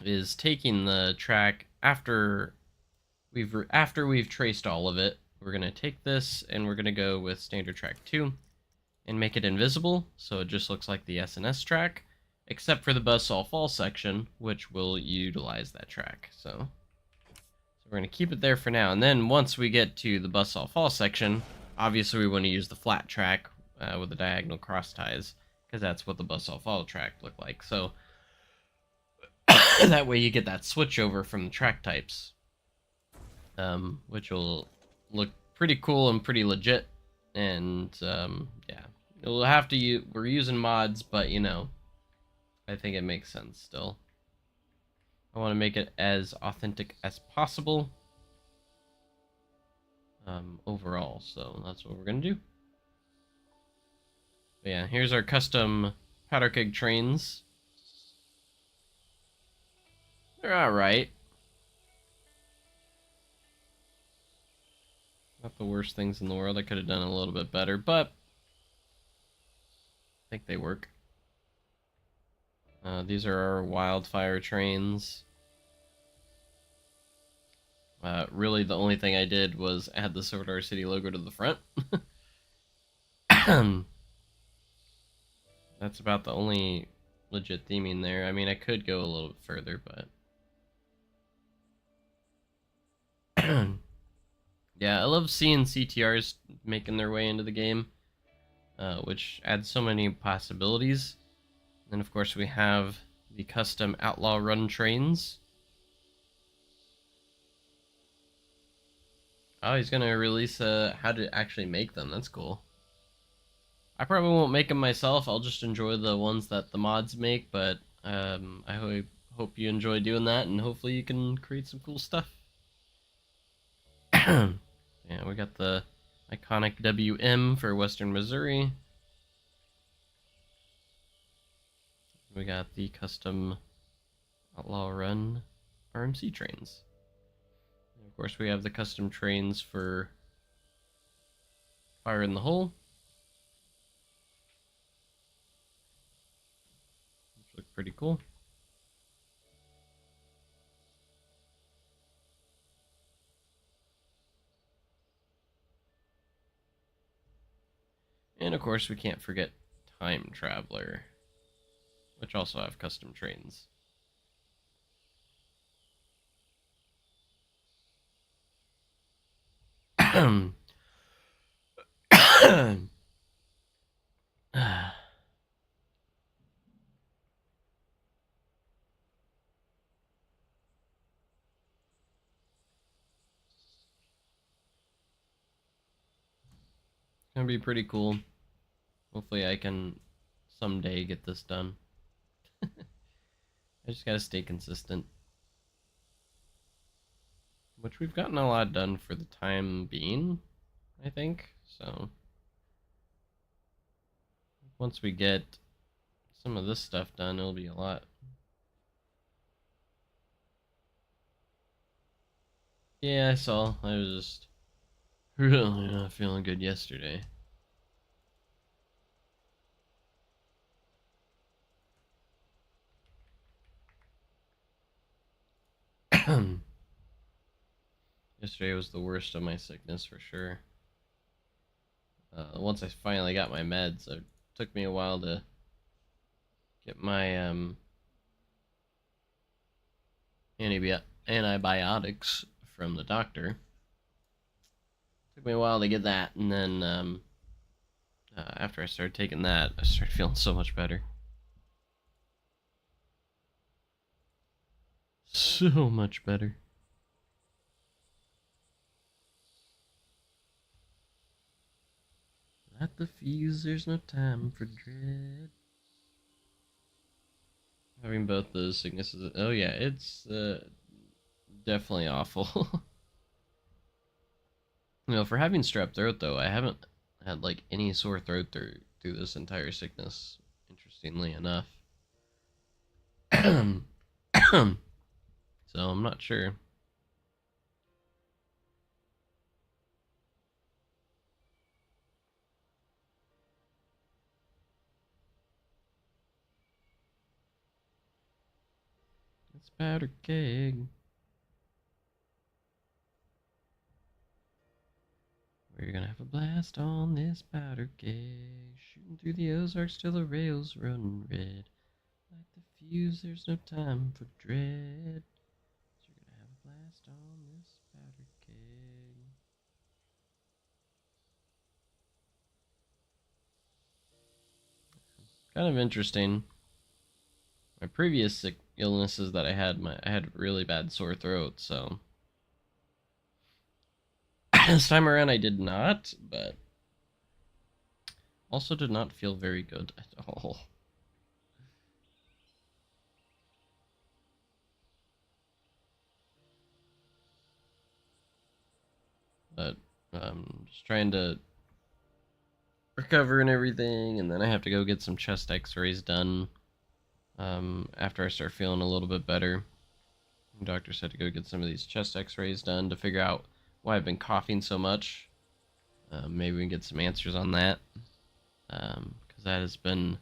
is taking the track after we've traced all of it. We're going to take this and we're going to go with standard track 2 and make it invisible, so it just looks like the SNS track, except for the Buzzsaw Falls section, which will utilize that track. So we're going to keep it there for now, and then once we get to the Buzzsaw Falls section, obviously we want to use the flat track with the diagonal cross ties, because that's what the Buzzsaw Falls track looked like. So that way you get that switch over from the track types, which will look pretty cool and pretty legit. And yeah, we'll have to we're using mods, but you know, I think it makes sense still. I want to make it as authentic as possible overall, so that's what we're gonna do. But yeah, here's our custom powder keg trains. They're alright. Not the worst things in the world. I could have done a little bit better, but I think they work. These are our wildfire trains. Really, the only thing I did was add the Sword Art City logo to the front. That's about the only legit theming there. I mean, I could go a little bit further, but... yeah, I love seeing CTRs making their way into the game, which adds so many possibilities. And of course, we have the custom Outlaw Run trains. Oh, he's gonna release how to actually make them. That's cool. I probably won't make them myself. I'll just enjoy the ones that the mods make, but I hope you enjoy doing that, and hopefully you can create some cool stuff. Yeah, we got the iconic WM for Western Missouri. We got the custom Outlaw Run RMC trains. And of course, we have the custom trains for Fire in the Hole, which look pretty cool. And of course, we can't forget Time Traveler, which also have custom trains. Gonna be pretty cool. Hopefully I can someday get this done. I just gotta stay consistent. Which we've gotten a lot done for the time being, I think. So once we get some of this stuff done, it'll be a lot. Yeah, I saw. I was just really not feeling good yesterday. Yesterday was the worst of my sickness for sure. Once I finally got my meds, it took me a while to get my antibiotics from the doctor. Took me a while to get that, and then after I started taking that, I started feeling so much better. So much better. At the fuse, there's no time for dread. Having both those sicknesses. Oh, yeah, it's definitely awful. You know, for having strep throat, though, I haven't had like any sore throat through this entire sickness, interestingly enough. So I'm not sure. It's powder keg. We're gonna have a blast on this powder keg. Shooting through the Ozarks till the rails run red. Like the fuse, there's no time for dread. So we're gonna have a blast on this powder keg. Kind of interesting. My previous illnesses that I had really bad sore throat, so this time around I did not, but also did not feel very good at all. But just trying to recover and everything, and then I have to go get some chest x-rays done after I start feeling a little bit better. Doctor said to go get some of these chest x-rays done to figure out why I've been coughing so much. Maybe we can get some answers on that. Because that has been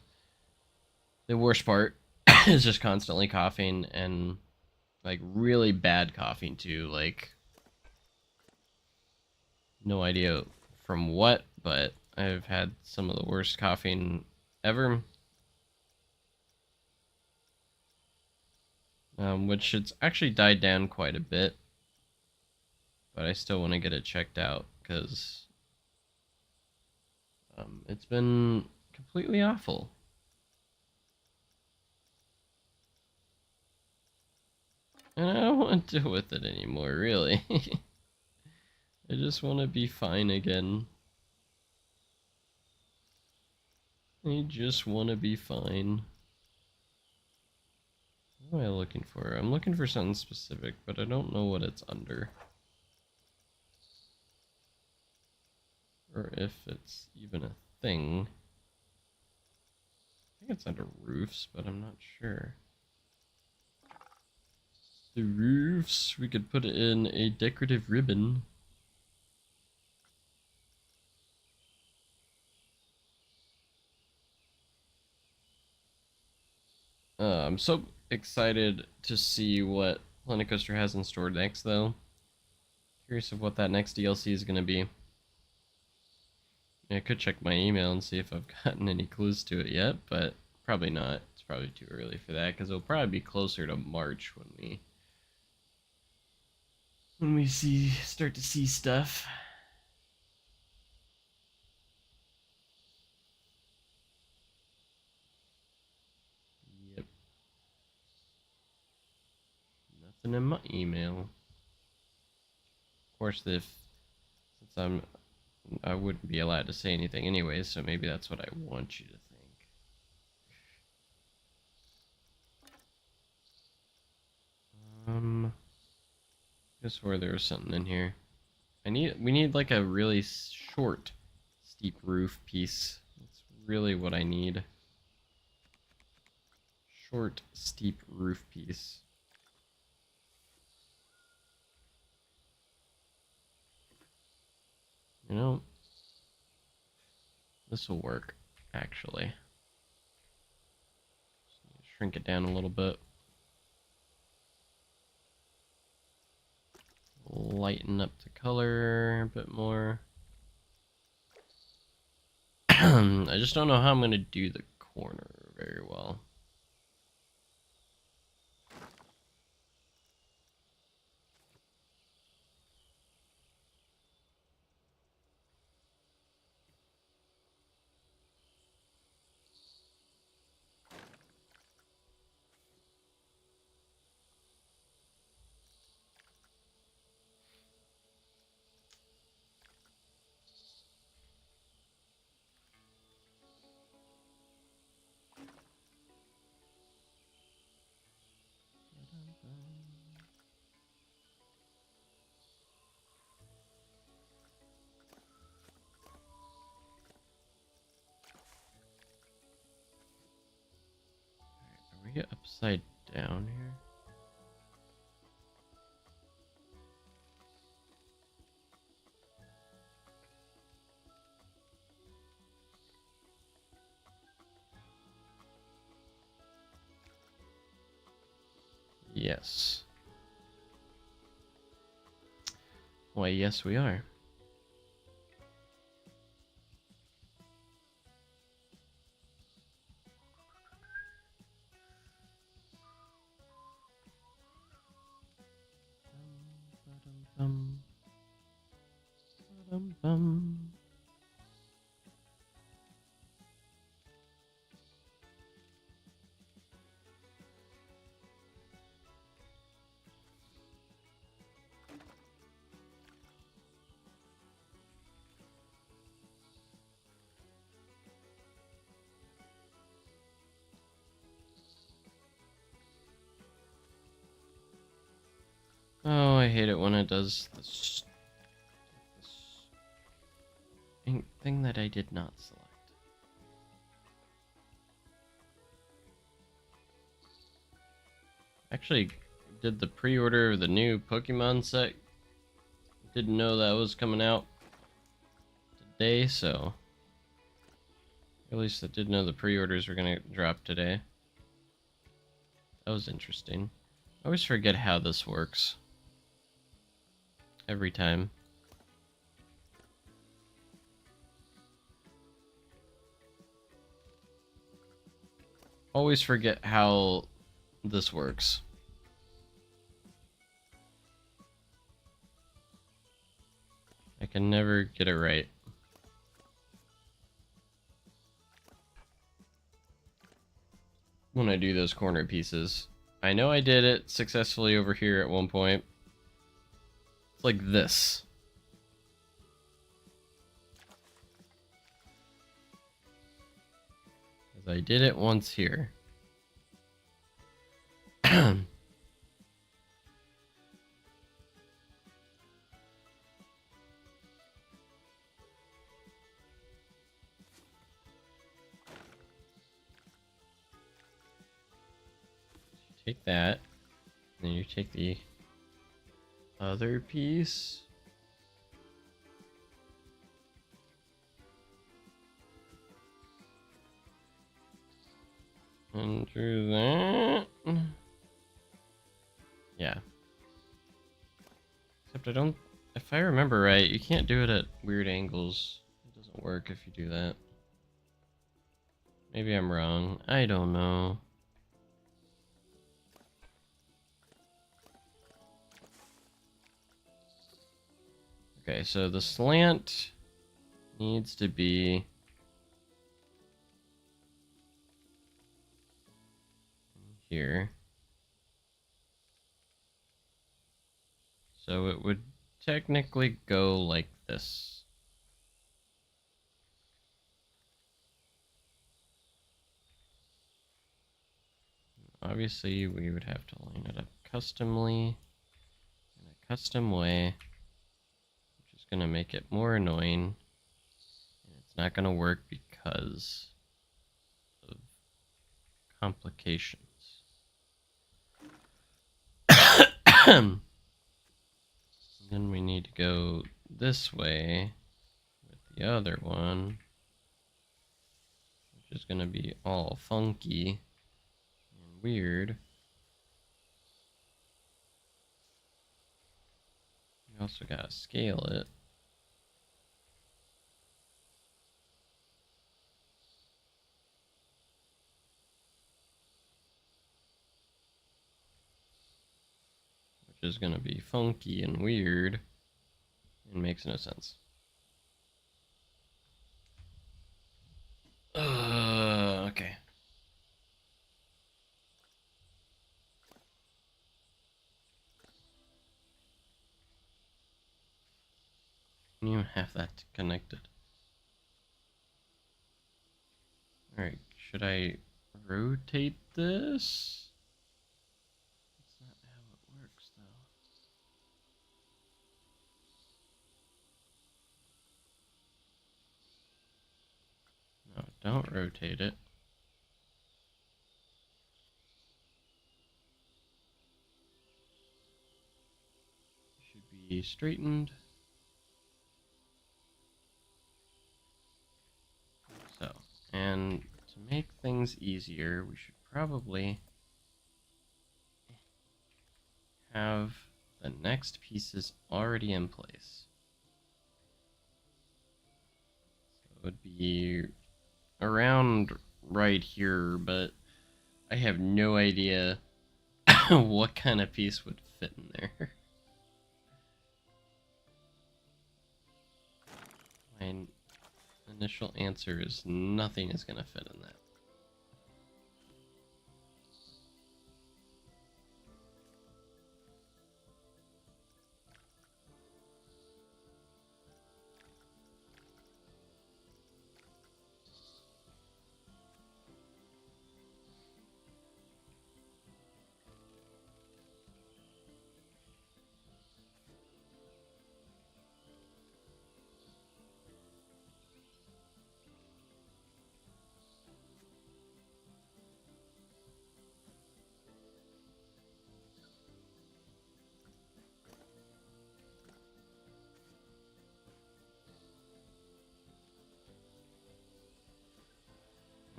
the worst part, is just constantly coughing, and like really bad coughing too. Like, no idea from what, but I've had some of the worst coughing ever. Which it's actually died down quite a bit, but I still want to get it checked out because it's been completely awful. And I don't want to deal with it anymore, really. I just want to be fine again. I just want to be fine. What am I looking for? I'm looking for something specific, but I don't know what it's under. Or if it's even a thing. I think it's under roofs, but I'm not sure. The roofs, we could put it in a decorative ribbon. I'm so excited to see what Planet Coaster has in store next, though. Curious of what that next DLC is going to be. I could check my email and see if I've gotten any clues to it yet, but probably not. It's probably too early for that, because it'll probably be closer to March when we start to see stuff. Yep. Nothing in my email. Of course, since I wouldn't be allowed to say anything anyways, so maybe that's what I want you to think. I swore there was something in here. We need like a really short, steep roof piece. That's really what I need. Short, steep roof piece. You know, this will work, actually. Shrink it down a little bit. Lighten up the color a bit more. I just don't know how I'm going to do the corner very well. Are we upside down here? Yes. Why, yes, we are. Oh, I hate it when it does this thing that I did not select. Actually, did the pre-order of the new Pokemon set. Didn't know that was coming out today, so at least I did know the pre-orders were gonna drop today. That was interesting. I always forget how this works. Every time. Always forget how this works. I can never get it right. When I do those corner pieces. I know I did it successfully over here at one point. It's like this. Because I did it once here. Take that. Then you take the other piece. And do that. Yeah. Except I don't... If I remember right, you can't do it at weird angles. It doesn't work if you do that. Maybe I'm wrong. I don't know. Okay, so the slant needs to be here. So it would technically go like this. Obviously, we would have to line it up customly in a custom way, which is going to make it more annoying. And it's not going to work because of complications. And then we need to go this way with the other one, which is going to be all funky and weird. We also got to scale it. Which is going to be funky and weird and makes no sense. Okay. You have that connected. Alright, should I rotate this? That's not how it works, though. No, don't rotate it. It should be straightened. So, and to make things easier, we should probably have the next pieces already in place. So it would be around right here, but I have no idea what kind of piece would fit in there. My initial answer is nothing is going to fit in that.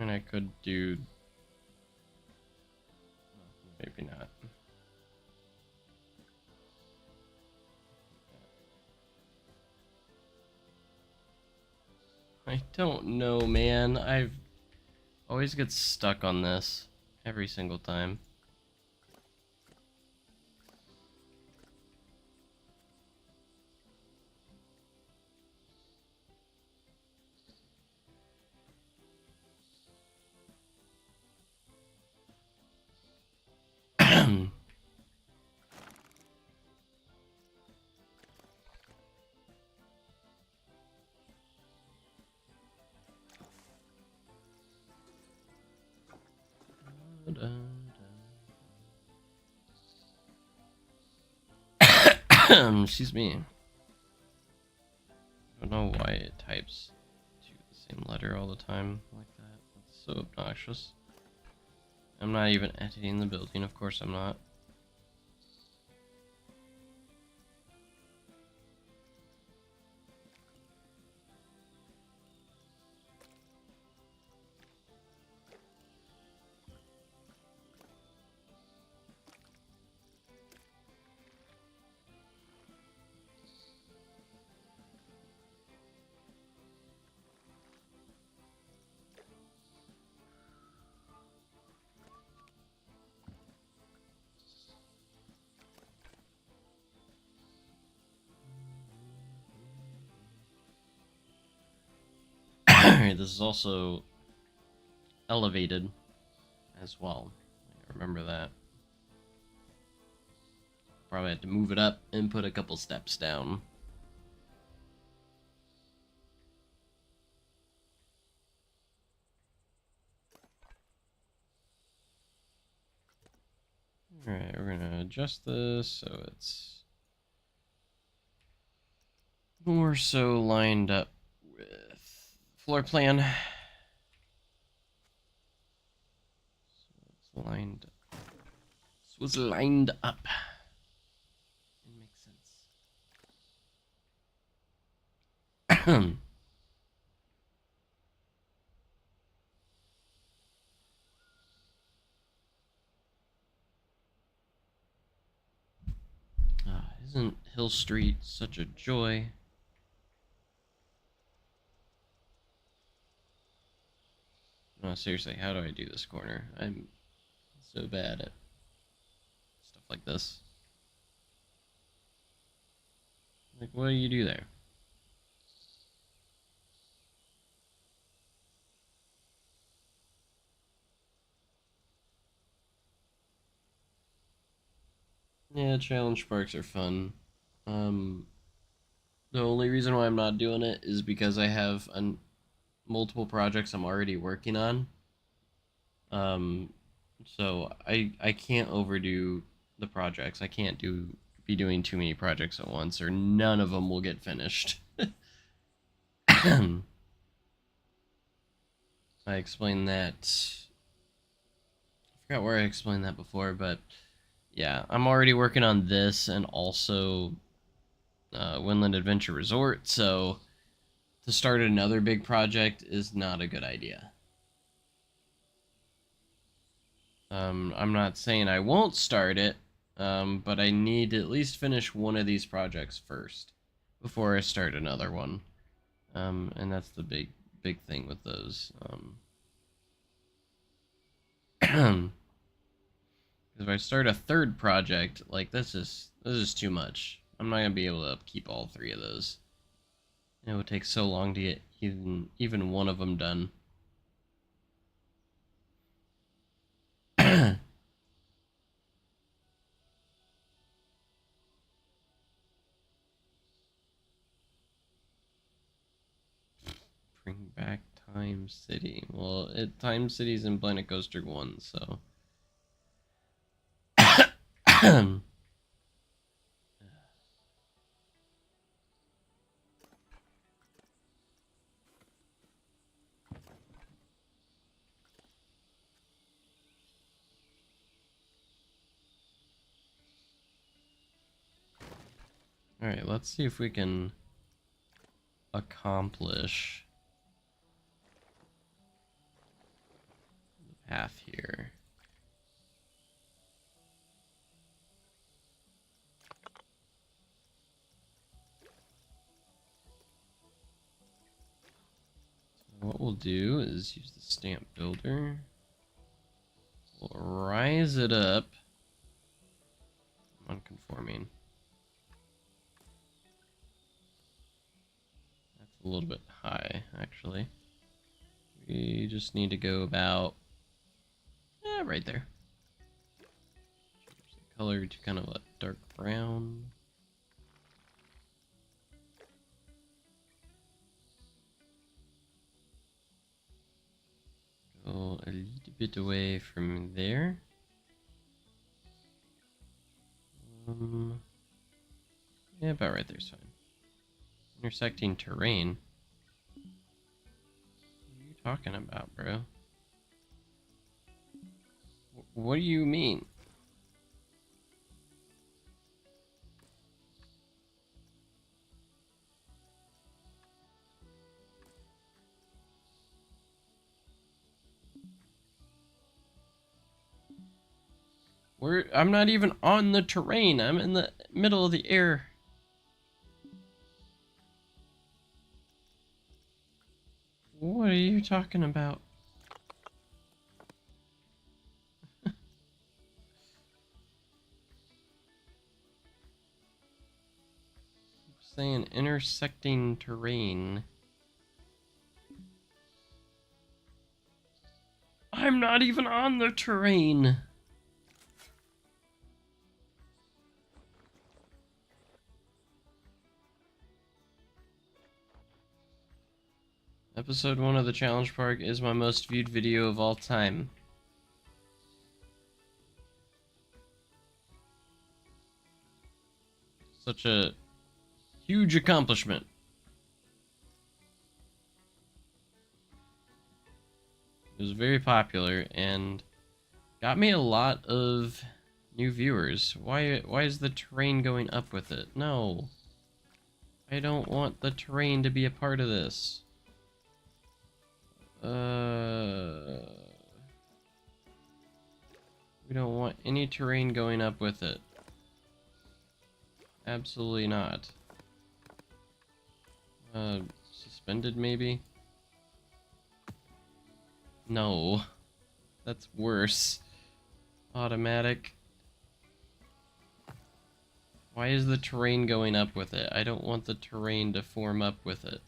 And I could do... maybe not. I don't know, man. I've always get stuck on this every single time. Excuse me. I don't know why it types to the same letter all the time like that. That's so obnoxious. I'm not even editing the building, of course I'm not. Alright, this is also elevated as well. Remember that. Probably had to move it up and put a couple steps down. Alright, we're gonna adjust this so it's more so lined up with floor plan. So it's lined up. So it's lined up. It makes sense. Isn't Hill Street such a joy? No, seriously, how do I do this corner? I'm so bad at stuff like this. Like, what do you do there? Yeah, challenge parks are fun. The only reason why I'm not doing it is because I have multiple projects I'm already working on. Um, so I can't overdo the projects. I can't be doing too many projects at once, or none of them will get finished. I explained that. I forgot where I explained that before, but yeah, I'm already working on this and also Winland Adventure Resort, so to start another big project is not a good idea. I'm not saying I won't start it, but I need to at least finish one of these projects first before I start another one. And that's the big thing with those. If I start a third project, like this is too much. I'm not gonna be able to keep all three of those. It would take so long to get even one of them done. Bring back Time City. Well, Time City's in Planet Coaster 1, so. Alright, let's see if we can accomplish path here. So what we'll do is use the stamp builder. We'll rise it up. Unconforming. That's a little bit high, actually. We just need to go about right there. Change the color to kind of a dark brown. Go a little bit away from there. Yeah, about right there's fine. Intersecting terrain. What are you talking about, bro? What do you mean? I'm not even on the terrain. I'm in the middle of the air. What are you talking about? Saying intersecting terrain. I'm not even on the terrain. Episode 1 of the Challenge Park is my most viewed video of all time. Such a huge accomplishment. It was very popular and got me a lot of new viewers. Why is the terrain going up with it? No. I don't want the terrain to be a part of this. We don't want any terrain going up with it. Absolutely not. Suspended maybe? No. That's worse. Automatic. Why is the terrain going up with it? I don't want the terrain to form up with it.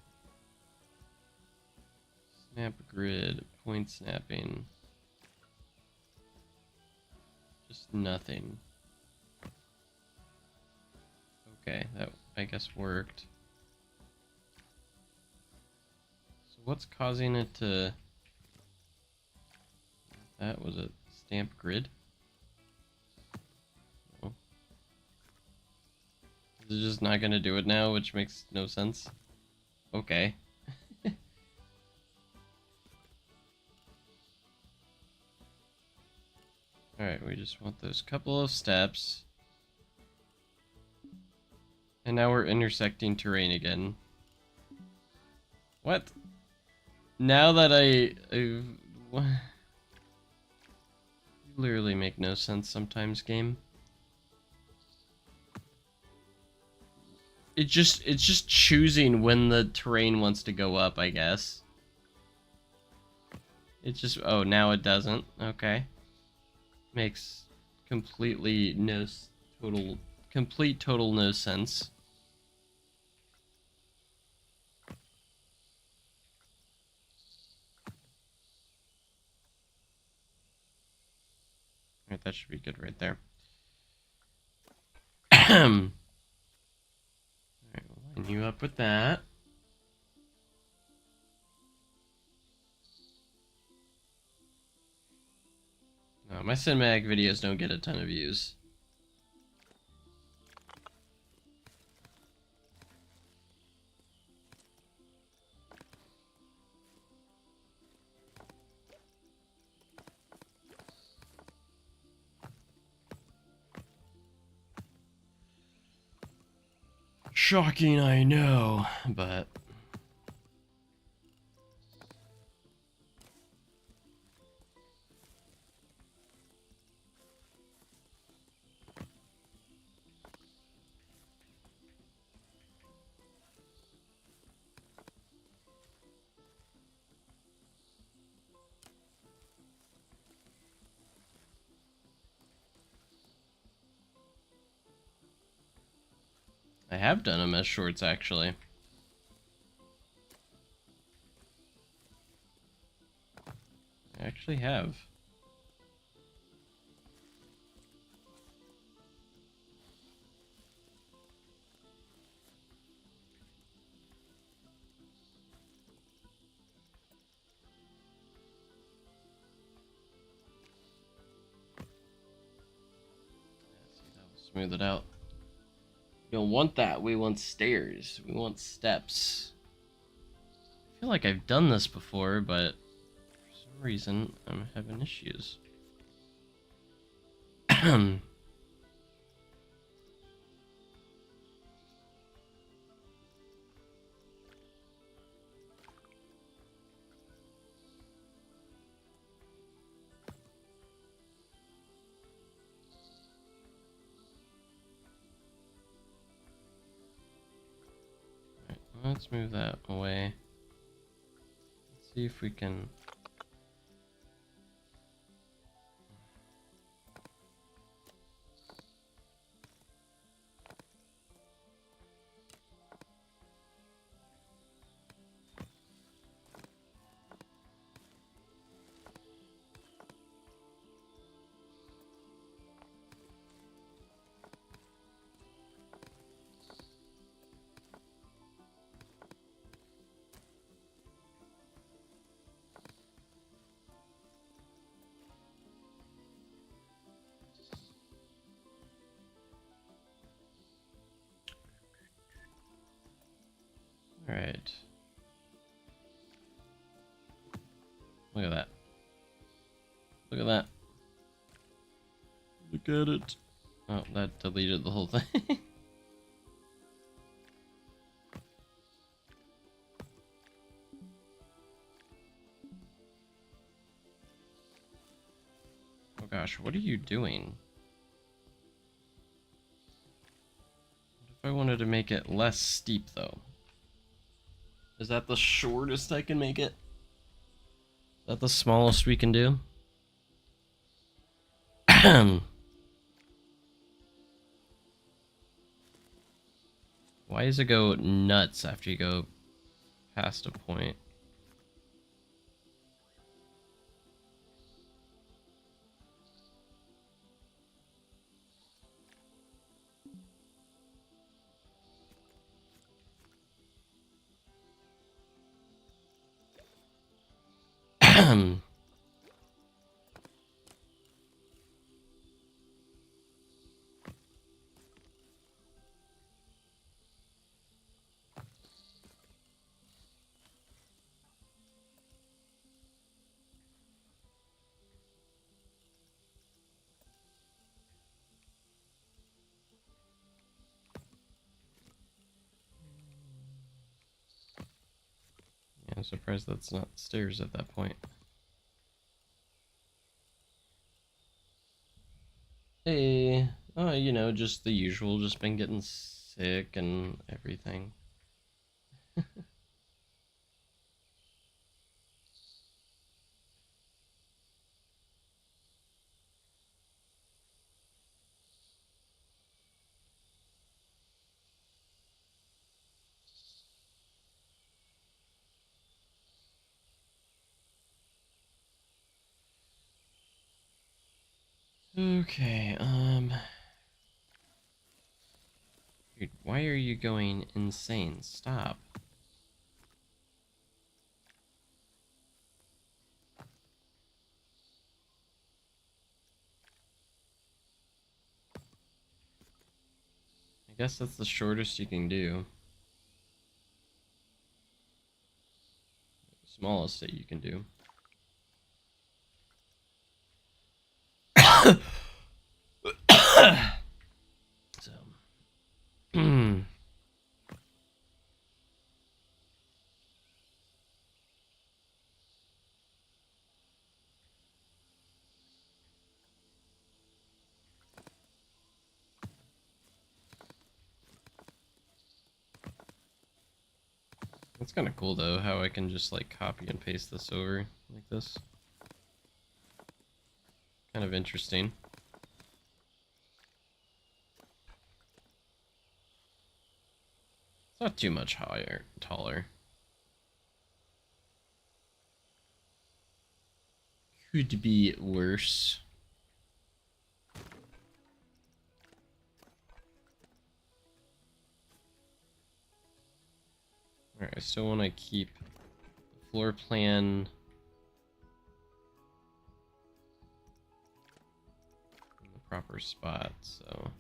Snap grid, point snapping. Just nothing. Okay, that I guess worked. So what's causing it to... That was a stamp grid? Oh. Is it just not gonna do it now, which makes no sense? Okay. Alright, we just want those couple of steps. And now we're intersecting terrain again. What? Now that what? You literally make no sense sometimes, game. It's just choosing when the terrain wants to go up, I guess. It's just, oh, now it doesn't. Okay. Makes completely total no sense. Alright, that should be good right there. Alright, we'll line you up with that. No, my cinematic videos don't get a ton of views. Shocking, I know, but... I have done them as shorts, actually. I actually have. See, that will smooth it out. We don't want that. We want stairs. We want steps. I feel like I've done this before, but for some reason I'm having issues. Let's move that away. Let's see if we can... Alright. Look at that. Look at that. Look at it. Oh, that deleted the whole thing. Oh gosh, what are you doing? What if I wanted to make it less steep, though? Is that the shortest I can make it? Is that the smallest we can do? Why does it go nuts after you go past a point? Yeah, I'm surprised that's not stairs at that point. Hey, you know, just the usual, just been getting sick and everything. Okay, dude, why are you going insane? Stop. I guess that's the shortest you can do. Smallest that you can do. So, that's kind of cool though, how I can just like copy and paste this over like this. Kind of interesting. not too much higher, taller. Could be worse. Alright, I still want to keep the floor plan in the proper spot, so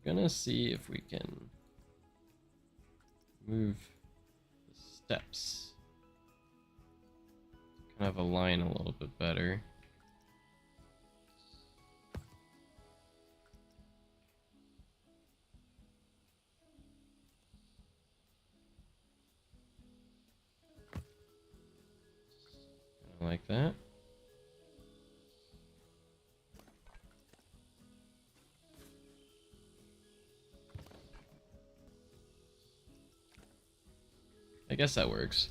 we're gonna see if we can move the steps to kind of align a little bit better. Like that. I guess that works.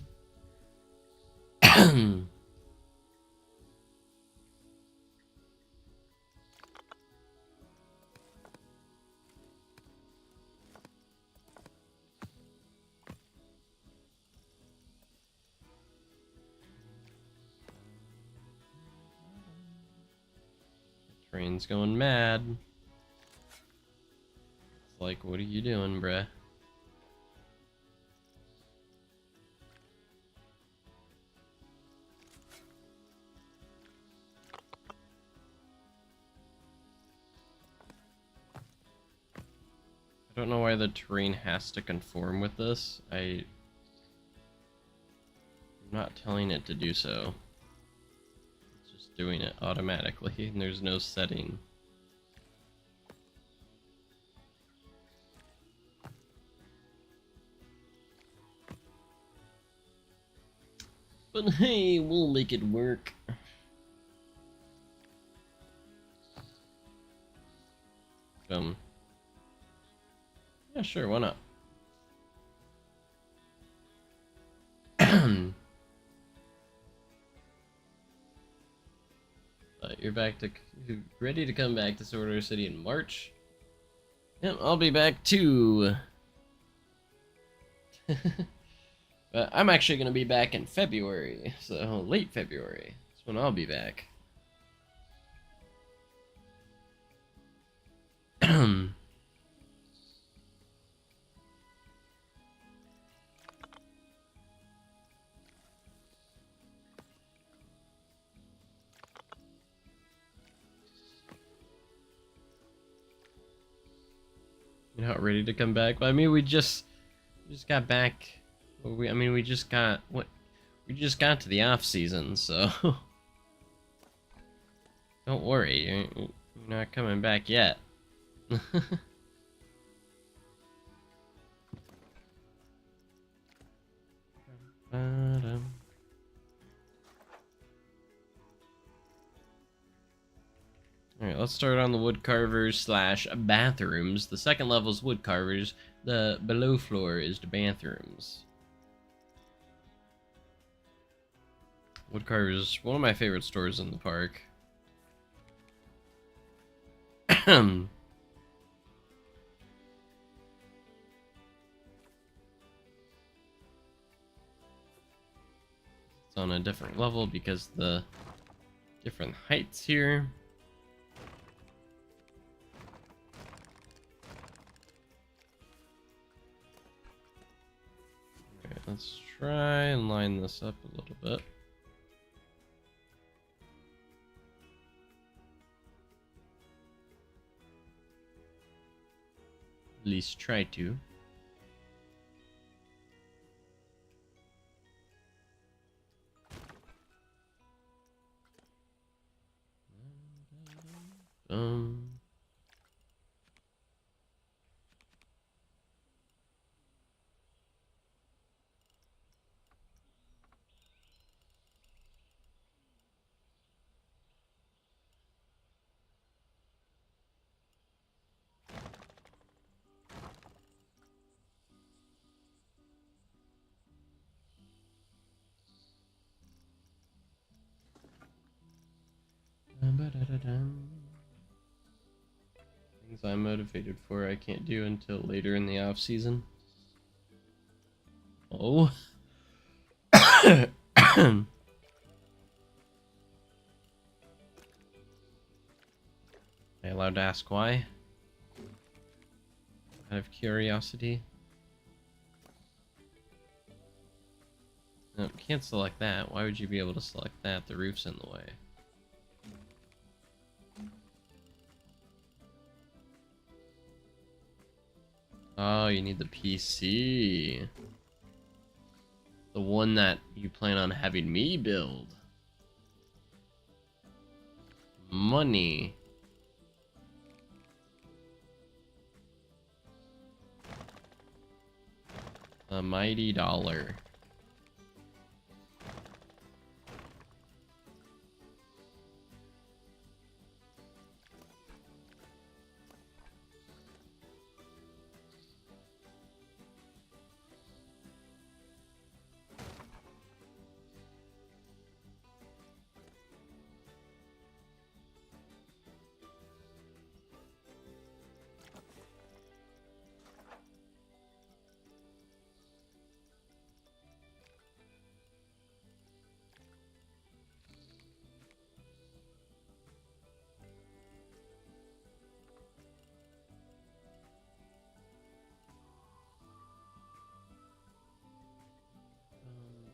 Train's going mad. It's like, what are you doing, bruh? I don't know why the terrain has to conform with this. I'm not telling it to do so. It's just doing it automatically, and there's no setting. But hey, we'll make it work. Yeah, sure, why not? You're ready to come back to Sword City in March? Yep, I'll be back too. But I'm actually gonna be back in February, so late February. That's when I'll be back. You're not ready to come back? But I mean, we just got back. We just got what? We just got to the off season, so don't worry, you're not coming back yet. Alright, let's start on the woodcarvers / bathrooms. The second level is woodcarvers. The below floor is the bathrooms. Woodcarvers, one of my favorite stores in the park. It's on a different level because the different heights here. Alright, let's try and line this up a little bit. At least try to. Things I'm motivated for I can't do until later in the off season. Oh. Am I allowed to ask why? Out of curiosity. No, can't select that. Why would you be able to select that? The roof's in the way. Oh, you need the PC. The one that you plan on having me build. Money. The mighty dollar.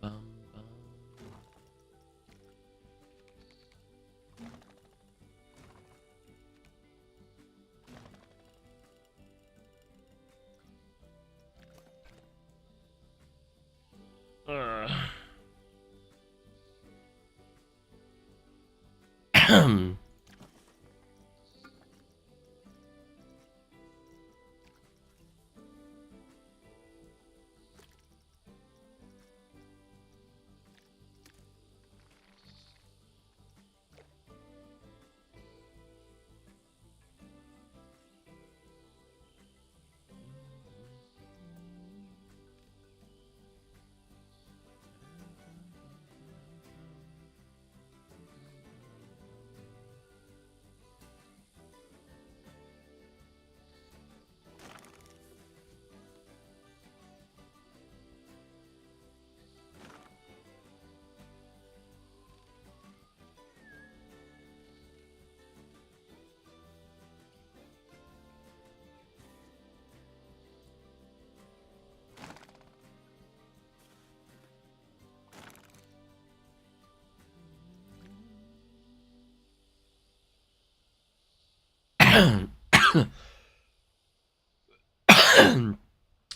Bum, bum.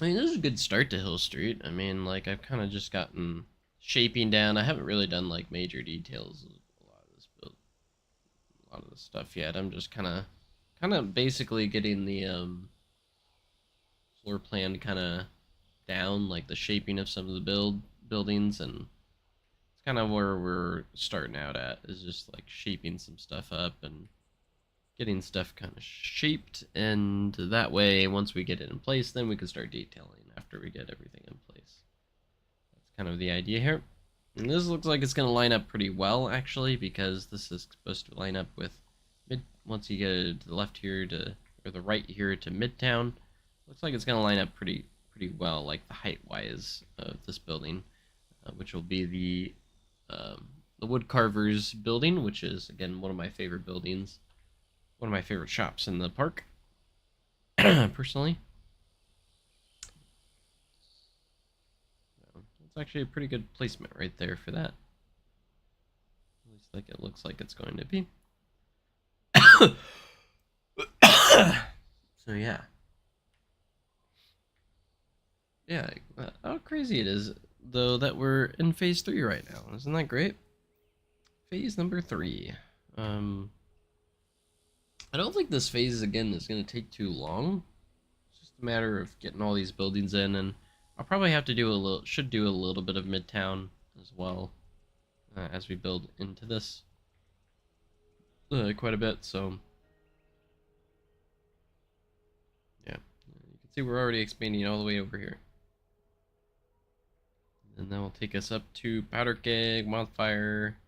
I mean, this is a good start to Hill Street. I mean, like, I've kind of just gotten shaping down. I haven't really done, like, major details of a lot of this build, a lot of this stuff yet. I'm just kind of basically getting the, floor plan kind of down, like the shaping of some of the buildings, and it's kind of where we're starting out at, is just, like, shaping some stuff up and getting stuff kind of shaped, and that way once we get it in place, then we can start detailing after we get everything in place. That's kind of the idea here. And this looks like it's going to line up pretty well, actually, because this is supposed to line up with once you get to the left here to, or the right here to Midtown. Looks like it's going to line up pretty well, like the height wise of this building, which will be the wood carvers building, which is, again, one of my favorite buildings. One of my favorite shops in the park, personally. It's actually a pretty good placement right there for that. At least like it looks like it's going to be. So yeah. Yeah, how crazy it is, though, that we're in phase 3 right now. Isn't that great? Phase number 3. I don't think this phase, again, is going to take too long. It's just a matter of getting all these buildings in, and I'll probably have to do should do a little bit of Midtown as well, as we build into this quite a bit, so yeah. You can see we're already expanding all the way over here. And that will take us up to Powder Keg, Wildfire,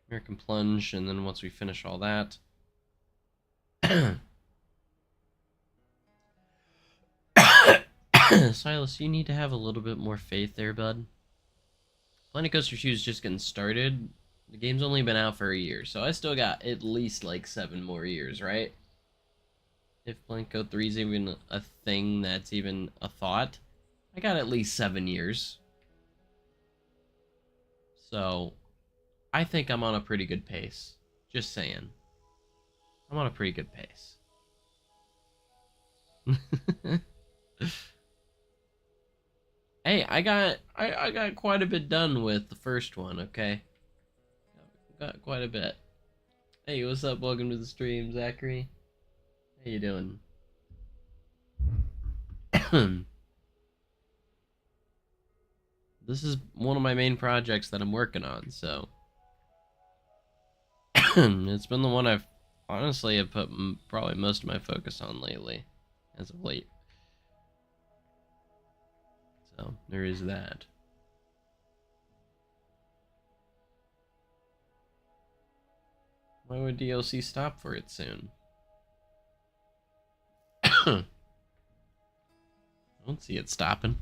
American Plunge, and then once we finish all that, Silas, you need to have a little bit more faith there, bud. Planet Coaster 2 is just getting started. The game's only been out for a year, so I still got at least like 7 more years, right? If Planet Coaster 3 is even a thing that's even a thought, I got at least 7 years. So, I think I'm on a pretty good pace. Just saying. I'm on a pretty good pace. Hey, I got quite a bit done with the first one, okay? Got quite a bit. Hey, what's up? Welcome to the stream, Zachary. How you doing? This is one of my main projects that I'm working on, so it's been the one I've honestly have put probably most of my focus on lately, as of late. So there is that. Why would DLC stop for it soon? I don't see it stopping.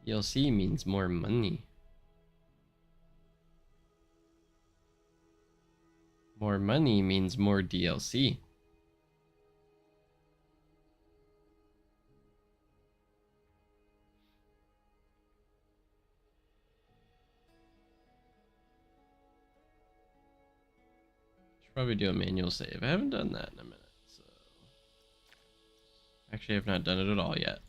DLC means more money. More money means more DLC. Should probably do a manual save. I haven't done that in a minute, so actually I've not done it at all yet.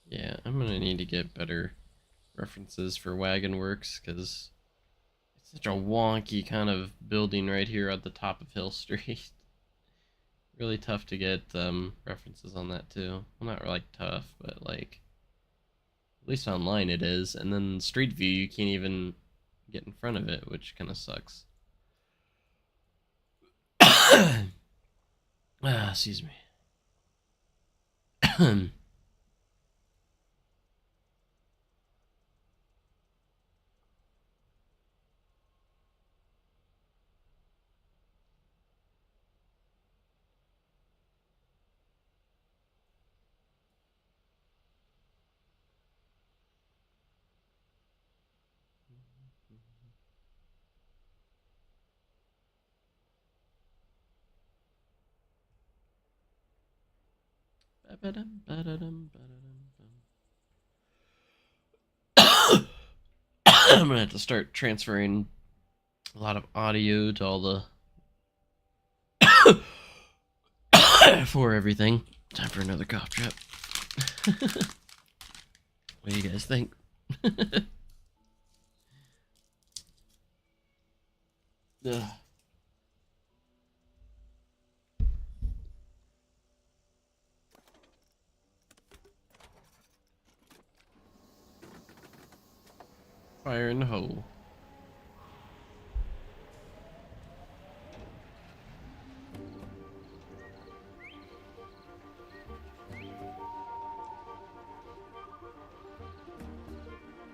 Yeah, I'm gonna need to get better references for Wagon Works, because it's such a wonky kind of building right here at the top of Hill Street. Really tough to get references on that too. Well, not like tough, but like at least online it is. And then Street View, you can't even get in front of it, which kind of sucks. Excuse me. I'm gonna have to start transferring a lot of audio to all the for everything. Time for another cough drop. What do you guys think? Ugh. Fire in the hole.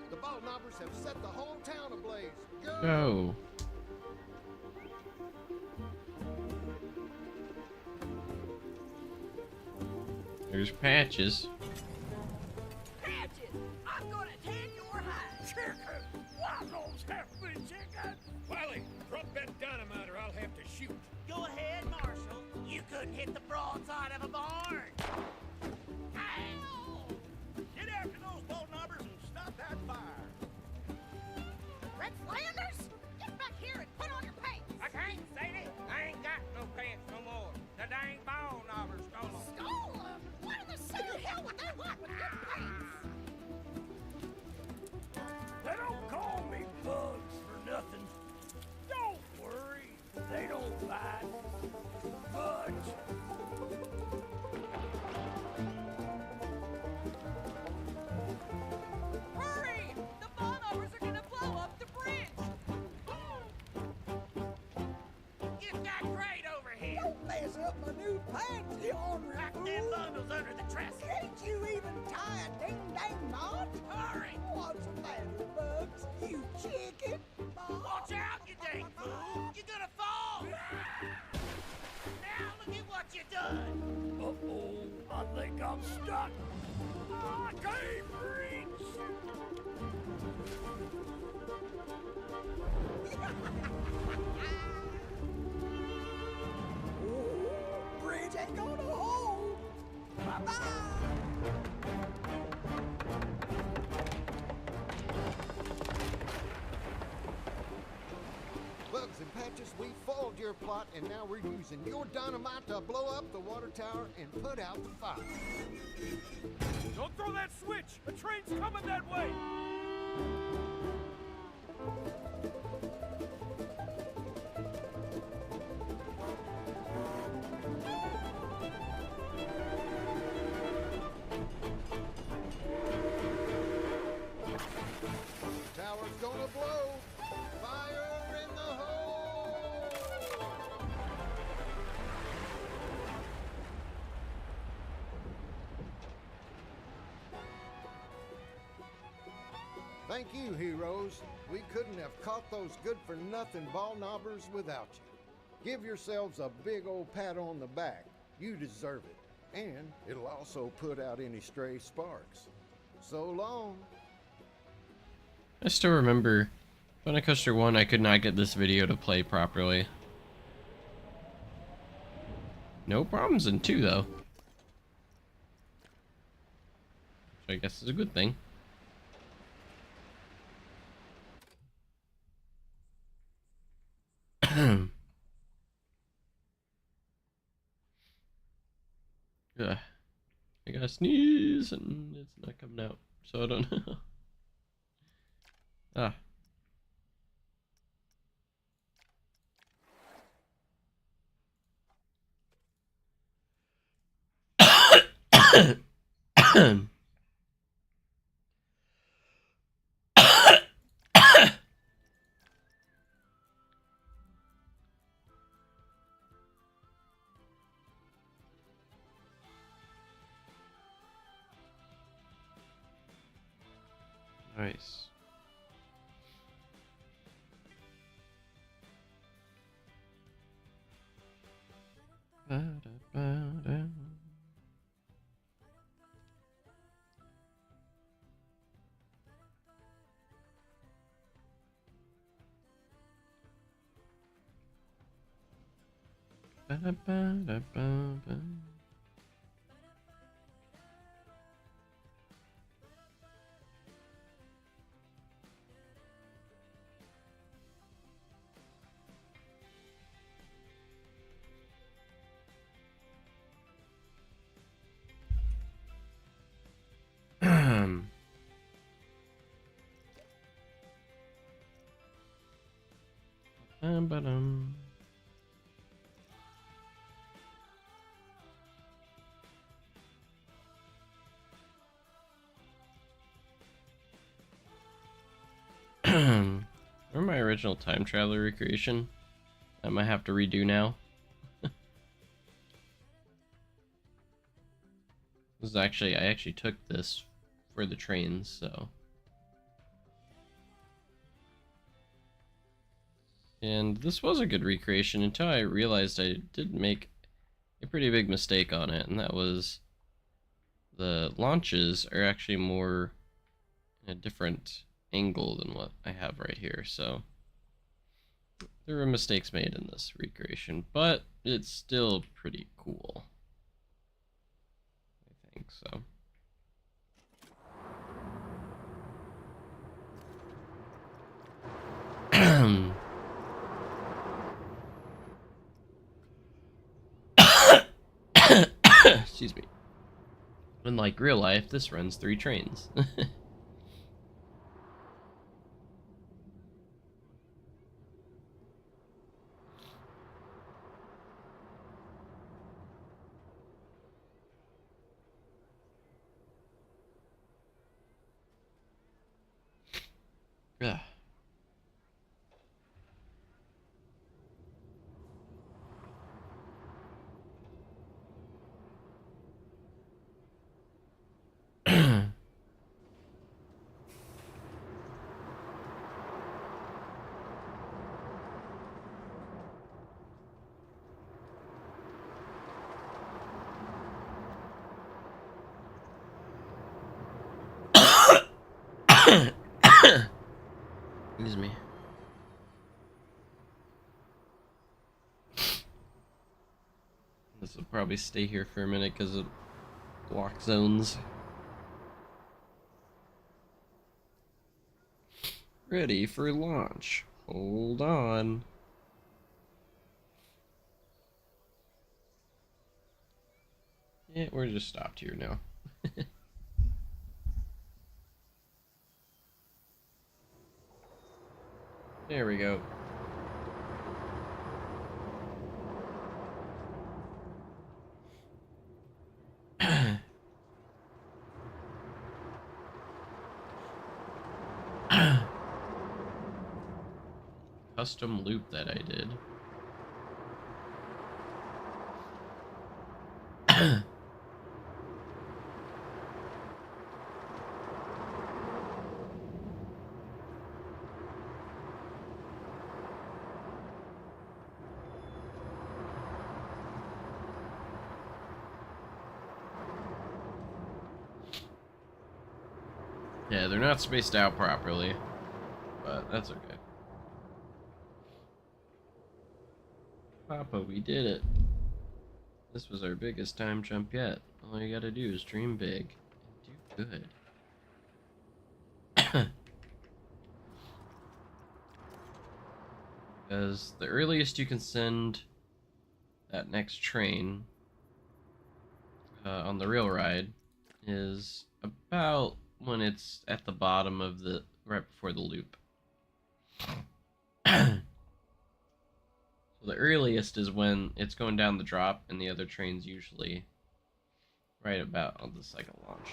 The ball knobbers have set the whole town ablaze. Go. There's Patches. Patches, I'm gonna tan your hide. Chicken, waffles, half-wit chicken. Wiley, drop that dynamite or I'll have to shoot. Go ahead, Marshal. You couldn't hit the broadside of a barn. Ow! Get after those ball knobbers and stop that fire. Red Flanders? Get back here and put on your pants! I can't. dang ball knobbers stole 'em. Stole 'em? What in the city hell would they want with good pants? They don't call me Bugs for nothing. Don't worry, they don't bite. Budge. Hurry! The Bonobbers are gonna blow up the bridge! Get that crate over here. Don't mess up my new pants, you ornery Pack them fool. bundles under the dresser. Can't you even tie a ding-dang knot? Hurry! What's the matter, Bugs? You chicken? Watch out, you dang fool! You're gonna fall! Now look at what you done! Uh-oh, I think I'm stuck. I can't reach. Bridge ain't gonna hold. Bye-bye. Bugs and Patches, we foiled your plot, and now we're using your dynamite to blow up the water tower and put out the fire. Don't throw that switch! A train's coming that way! Tower's gonna blow. Fire in the hole! Thank you, heroes. We couldn't have caught those good-for-nothing ball knobbers without you. Give yourselves a big old pat on the back. You deserve it. And it'll also put out any stray sparks. So long. I still remember Planet Coaster 1, I could not get this video to play properly. No problems in 2 though. Which I guess is a good thing. Ugh. I gotta sneeze and it's not coming out, so I don't know. Ah. Nice. Ba-da-ba-da. Ba-da-ba-da-ba-ba. Ba-dum. Remember my original time traveler recreation? I might have to redo now. This is actually, I actually took this for the trains, so. And this was a good recreation until I realized I did make a pretty big mistake on it, and that was the launches are actually more in a different angle than what I have right here, so there were mistakes made in this recreation, but it's still pretty cool. I think so. unlike real life, this runs 3 trains. Ugh. Excuse me. This will probably stay here for a minute because of block zones. Ready for launch. Hold on. Yeah, we're just stopped here now. There we go. Custom loop that I did. Yeah, they're not spaced out properly, but that's okay. Papa, we did it. This was our biggest time jump yet. All you gotta do is dream big and do good. Because the earliest you can send that next train on the rail ride is about when it's at the bottom of the right before the loop. So the earliest is when it's going down the drop, and the other train's usually right about on the second launch.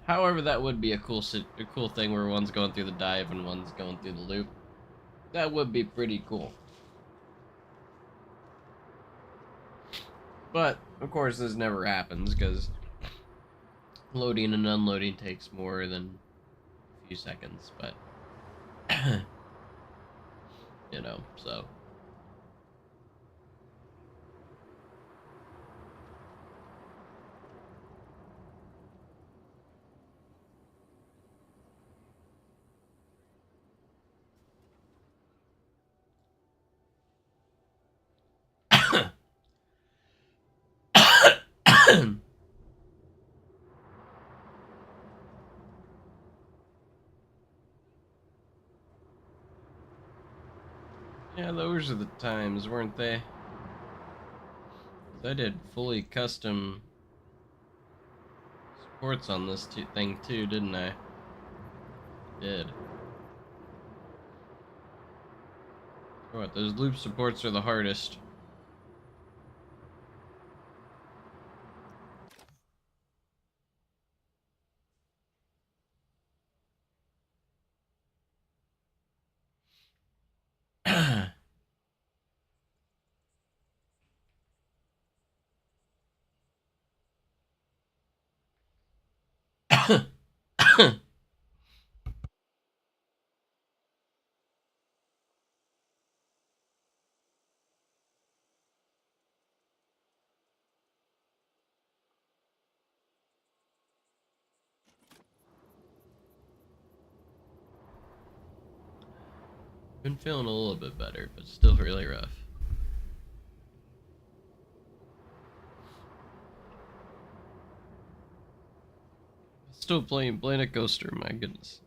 However, that would be a cool thing where one's going through the dive and one's going through the loop. That would be pretty cool. But of course, this never happens because loading and unloading takes more than a few seconds. But you know, so. Yeah, those are the times, weren't they? I did fully custom supports on this thing too, didn't I? Did. What, those loop supports are the hardest. Been feeling a little bit better, but still really rough. Still playing Planet Coaster, my goodness.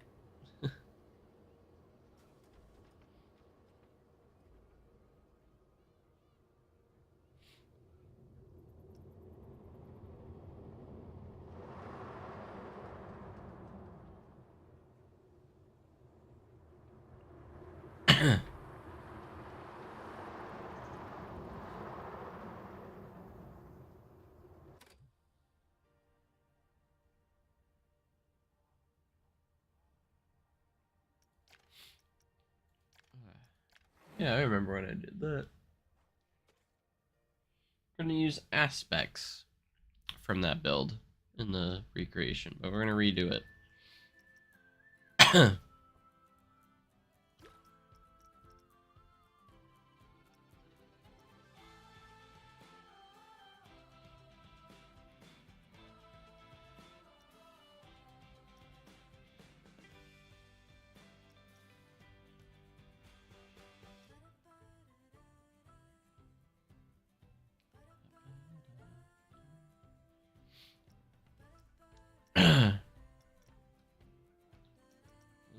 Yeah, I remember when I did that. We're gonna use aspects from that build in the recreation, but we're gonna redo it.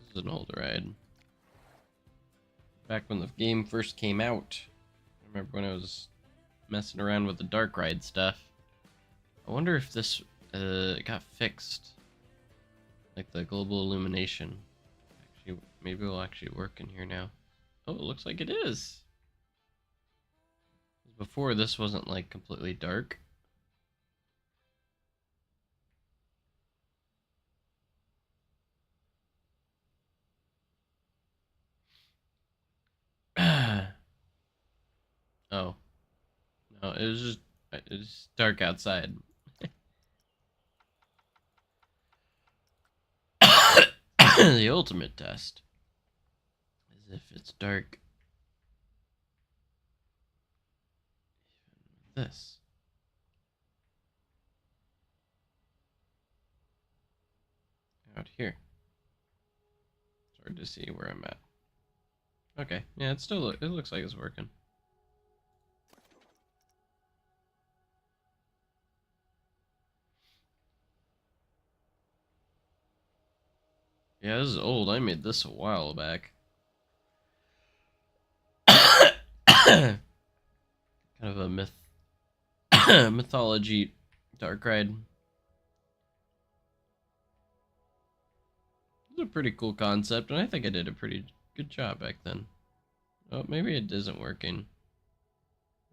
This is an old ride. Back when the game first came out. I remember when I was messing around with the dark ride stuff. I wonder if this got fixed. Like the global illumination. Actually, maybe it'll actually work in here now. Oh, it looks like it is. Before, this wasn't like completely dark. Oh. No, it was dark outside. The ultimate test is if it's dark. This. Out here. It's hard to see where I'm at. Okay, yeah, it looks like it's working. Yeah, this is old. I made this a while back. Kind of a mythology dark ride. It's a pretty cool concept, and I think I did a pretty good job back then. Oh, maybe it isn't working.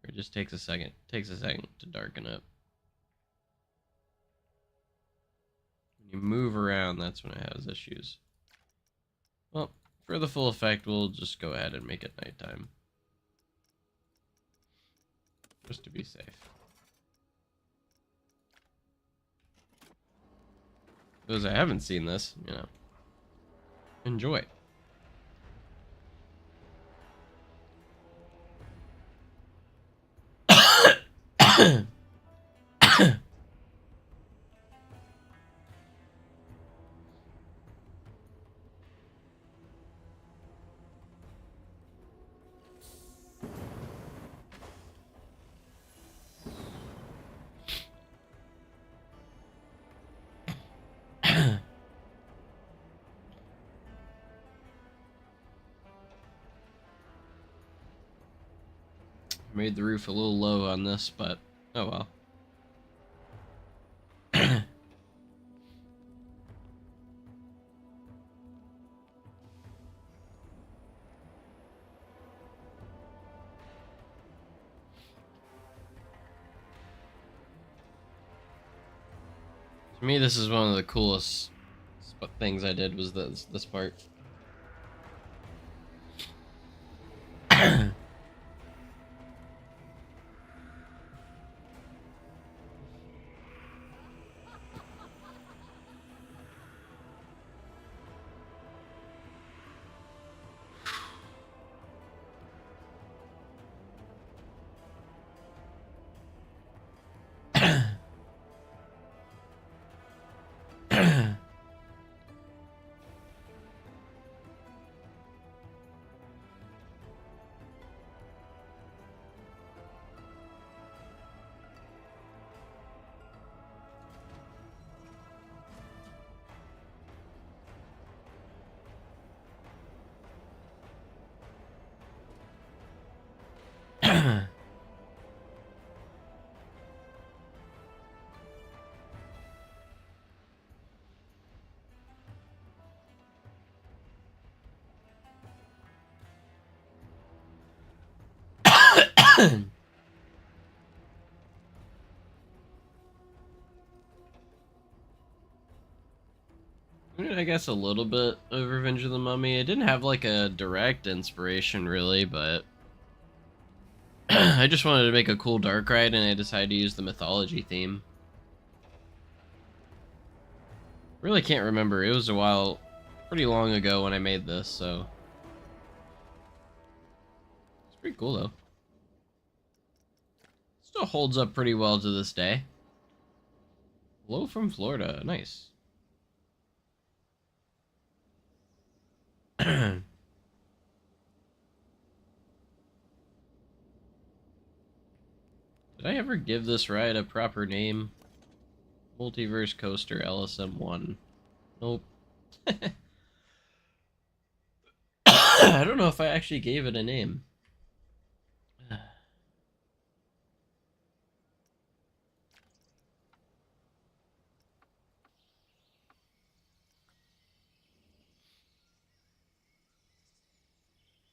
Or it just takes a second. It takes a second to darken up. When you move around, that's when it has issues. Well, for the full effect, we'll just go ahead and make it nighttime. Just to be safe. Those that haven't seen this, you know, enjoy. Made the roof a little low on this, but oh well. To me, this is one of the coolest things I did was this part. I guess a little bit of Revenge of the Mummy. It didn't have like a direct inspiration really, but I just wanted to make a cool dark ride and I decided to use the mythology theme. Really can't remember. It was a while, pretty long ago when I made this, so it's pretty cool though. Still holds up pretty well to this day. Hello from Florida. Nice. Did I ever give this ride a proper name? Multiverse Coaster LSM1. Nope. I don't know if I actually gave it a name.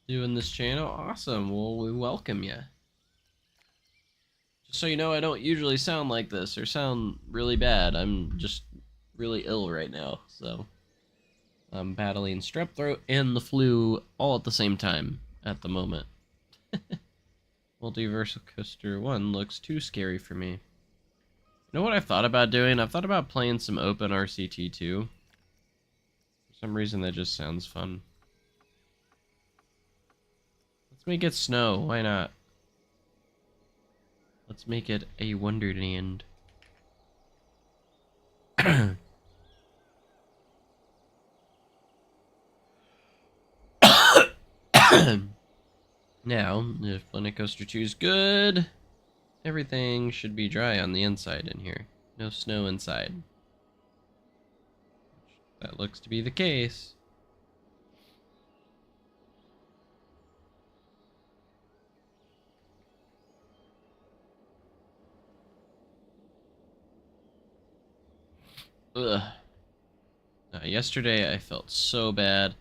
Doing this channel? Awesome. Well, we welcome you. Just so you know, I don't usually sound like this or sound really bad. I'm just really ill right now, so I'm battling strep throat and the flu all at the same time at the moment. Multiversal Coaster 1 looks too scary for me. You know what I've thought about doing? I've thought about playing some Open RCT 2. For some reason that just sounds fun. Let's make it snow, why not? Let's make it a Wonderland. Now, if Planet Coaster 2 is good, everything should be dry on the inside in here. No snow inside. That looks to be the case. Ugh. Yesterday I felt so bad.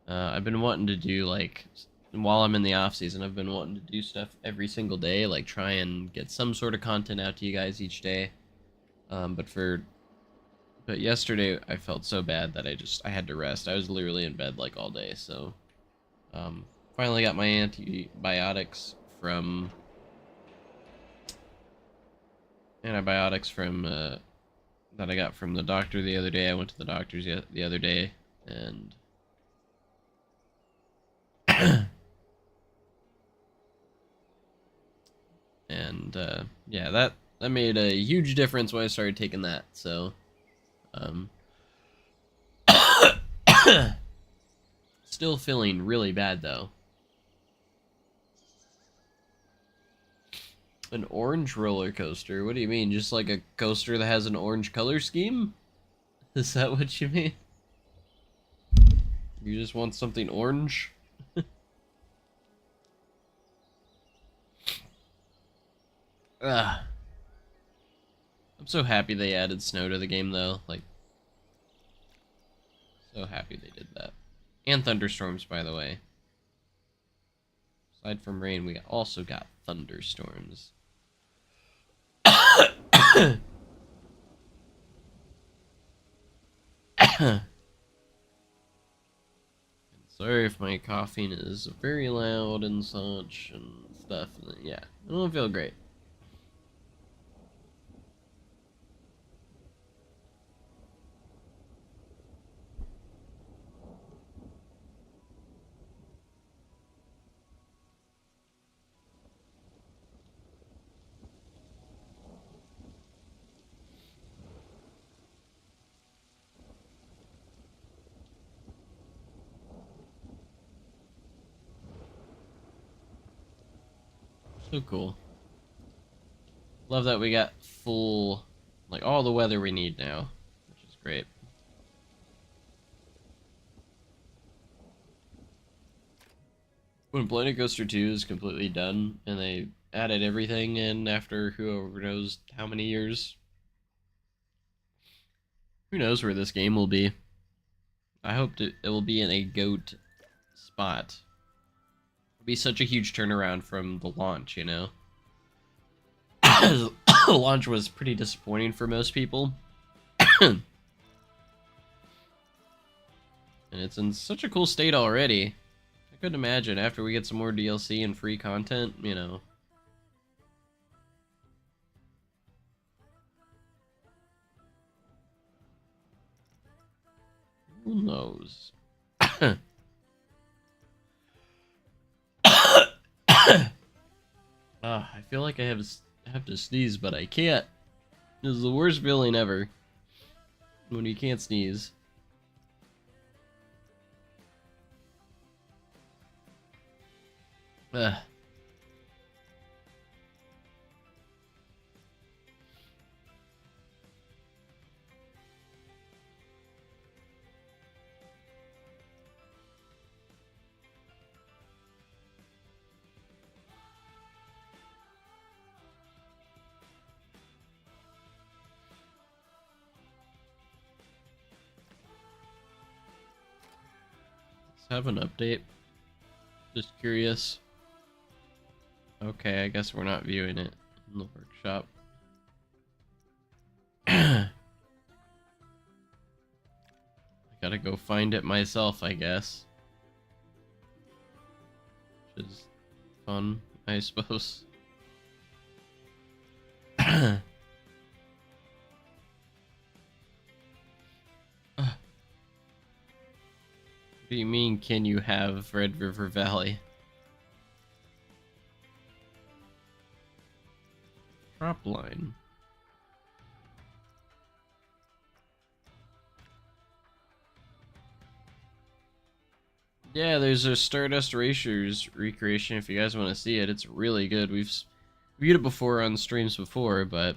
I've been wanting to do, like, while I'm in the off season, I've been wanting to do stuff every single day, like try and get some sort of content out to you guys each day. But yesterday I felt so bad that I had to rest. I was literally in bed like all day, so finally got my antibiotics from that I got from the doctor the other day. I went to the doctor's the other day, and yeah, that made a huge difference when I started taking that. So, still feeling really bad though. An orange roller coaster? What do you mean? Just like a coaster that has an orange color scheme? Is that what you mean? You just want something orange? Ugh. I'm so happy they added snow to the game though. Like, so happy they did that. And thunderstorms, by the way. Aside from rain, we also got thunderstorms. Sorry if my coughing is very loud and such and stuff. Yeah, I don't feel great. So cool. Love that we got full, like, all the weather we need now, which is great. When Planet Coaster 2 is completely done and they added everything in after whoever knows how many years, who knows where this game will be. I hope it will be in a GOAT spot. be such a huge turnaround from the launch, you know? The launch was pretty disappointing for most people. And it's in such a cool state already. I couldn't imagine after we get some more DLC and free content, you know. Who knows? I feel like I have to sneeze, but I can't. This is the worst feeling ever. When you can't sneeze. Ugh. Have an update. Just curious. Okay, I guess we're not viewing it in the workshop. I gotta go find it myself, I guess. Which is fun, I suppose. What do you mean, can you have Red River Valley? Drop line. Yeah, there's a Stardust Racers recreation if you guys want to see it. It's really good. We've viewed it before on streams before, but...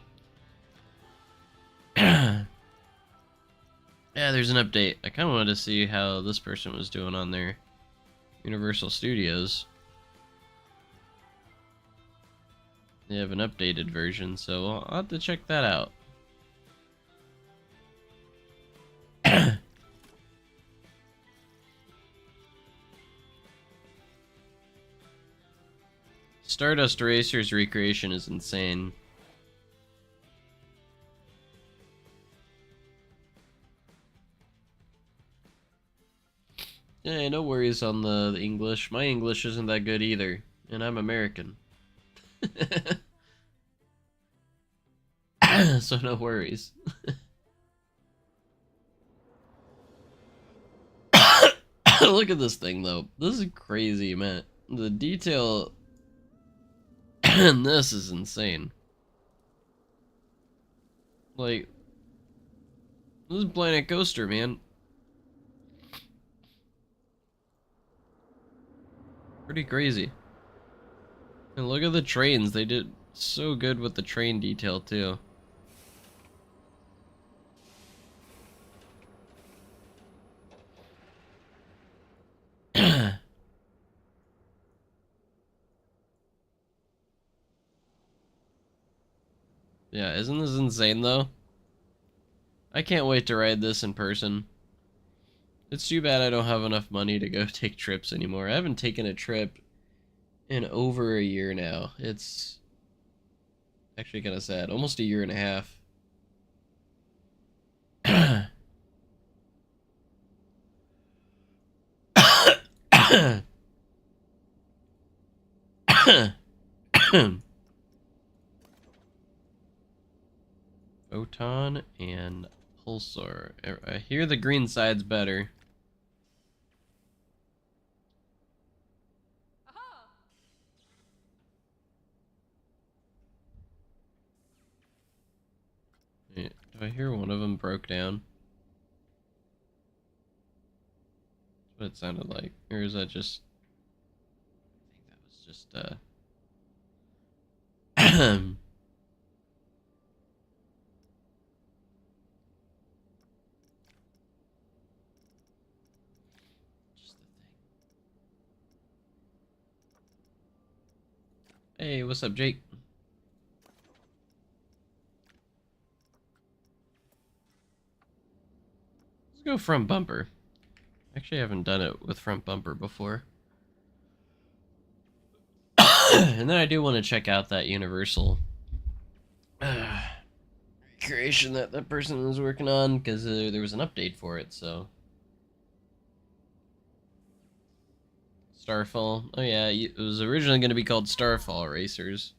Yeah, there's an update. I kind of wanted to see how this person was doing on their Universal Studios. They have an updated version, so I'll have to check that out. Stardust Racers recreation is insane. Yeah, no worries on the English. My English isn't that good either, and I'm American. So no worries. Look at this thing though. This is crazy, man. The detail in this is insane. Like, this is Planet Coaster, man. Pretty crazy. And look at the trains. They did so good with the train detail too. Yeah, isn't this insane though? I can't wait to ride this in person. It's too bad I don't have enough money to go take trips anymore. I haven't taken a trip in over a year now. It's actually kind of sad. Almost a year and a half. Photon and Pulsar. I hear the green side's better. Aha! Yeah, do I hear one of them broke down? That's what it sounded like. Or is that just... I think that was just, just the thing. Hey, what's up, Jake? Let's go front bumper. Actually, I haven't done it with front bumper before. And then I do want to check out that Universal creation that that person was working on, because there was an update for it, so. Starfall. Oh yeah, it was originally going to be called Starfall Racers.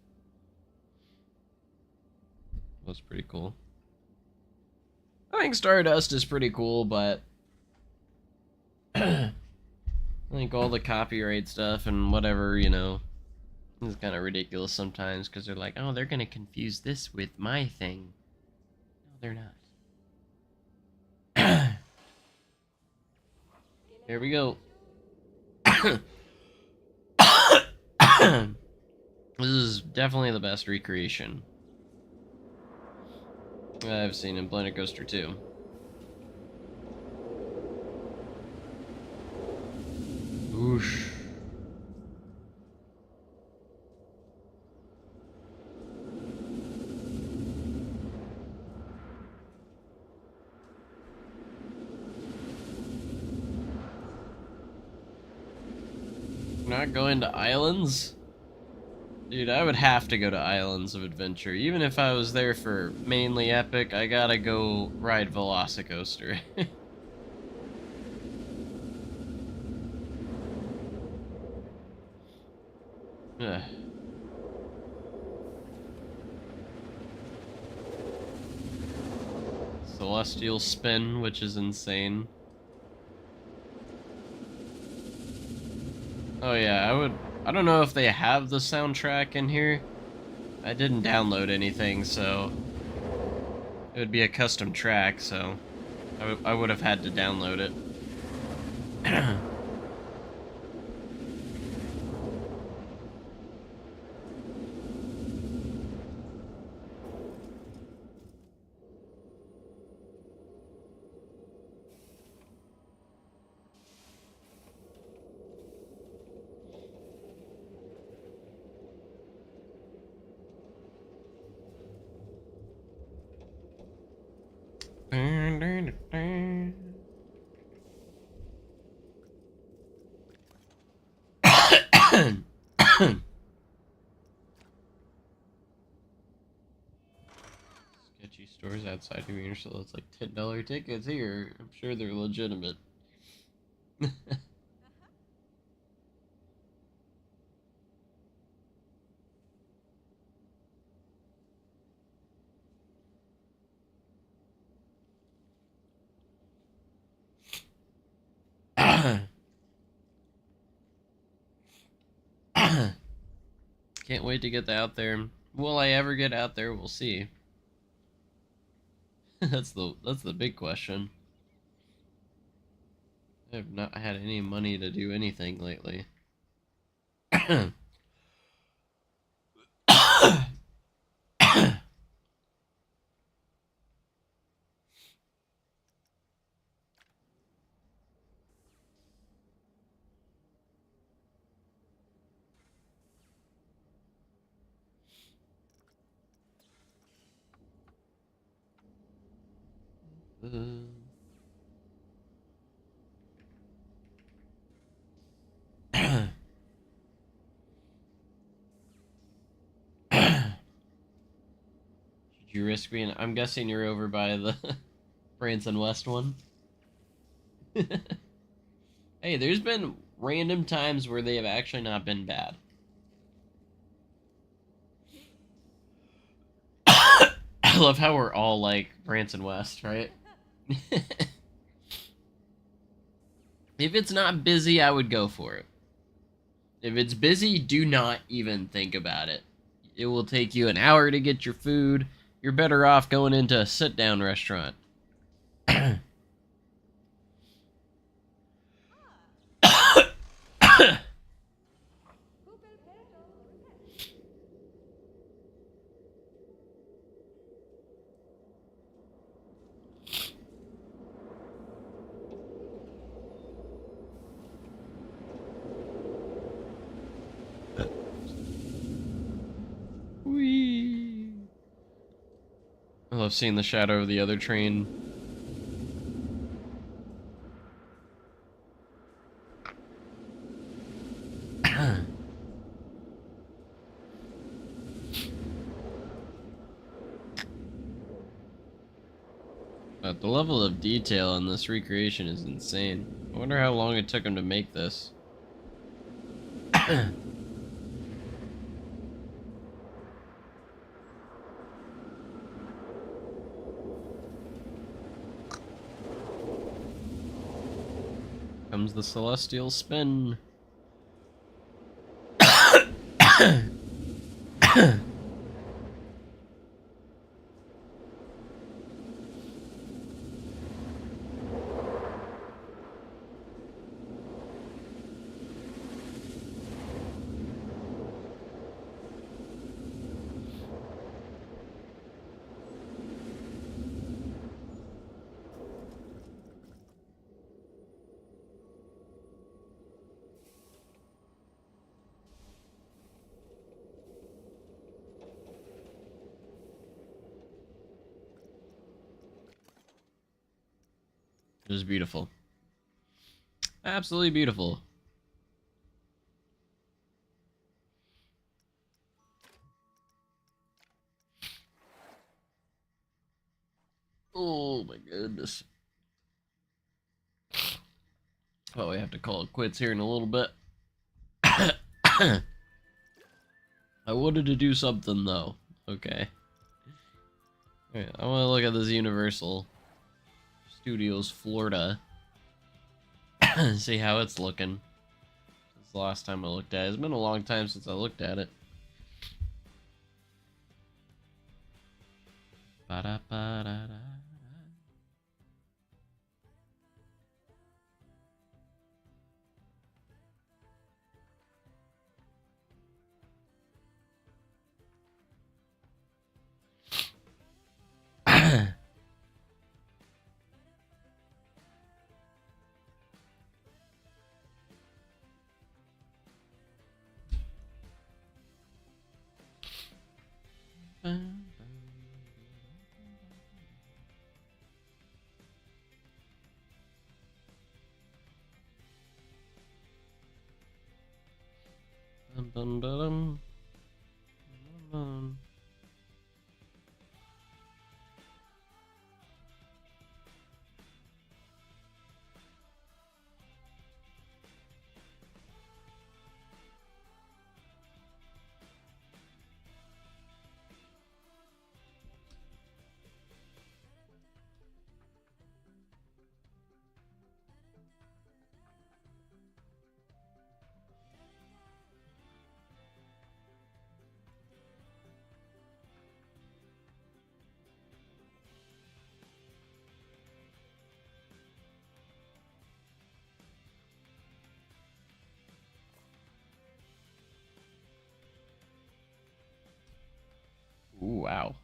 That's pretty cool. I think Stardust is pretty cool, but I think all the copyright stuff and whatever, you know, is kind of ridiculous sometimes, because they're like, oh, they're going to confuse this with my thing. No, they're not. Here we go. This is definitely the best recreation I've seen in Planet Coaster 2. Whoosh. Not going to Islands? Dude, I would have to go to Islands of Adventure. Even if I was there for mainly Epic, I gotta go ride Velocicoaster. Ugh. Celestial Spin, which is insane. Oh yeah, I don't know if they have the soundtrack in here. I didn't download anything, so it would be a custom track, so I would have had to download it. Sketchy stores outside of Universal. It's like $10 tickets here. I'm sure they're legitimate. Can't wait to get out there. Will I ever get out there? We'll see. That's the big question. I have not had any money to do anything lately. Should you risk being? I'm guessing you're over by the Branson West one. Hey, there's been random times where they have actually not been bad. I love how we're all like Branson West, right? If it's not busy, I would go for it. If it's busy, do not even think about it. It will take you an hour to get your food. You're better off going into a sit-down restaurant. Whee! I love seeing the shadow of the other train. But the level of detail in this recreation is insane. I wonder how long it took him to make this. Comes the celestial spin. It is beautiful. Absolutely beautiful. Oh my goodness. Well, we have to call it quits here in a little bit. I wanted to do something though. Okay. Alright, I want to look at this Universal Studios Florida. See how it's looking. Since the last time I looked at it. It's been a long time since I looked at it. Ba-da-ba-da-da. Bum, bum, bum. Ooh, wow.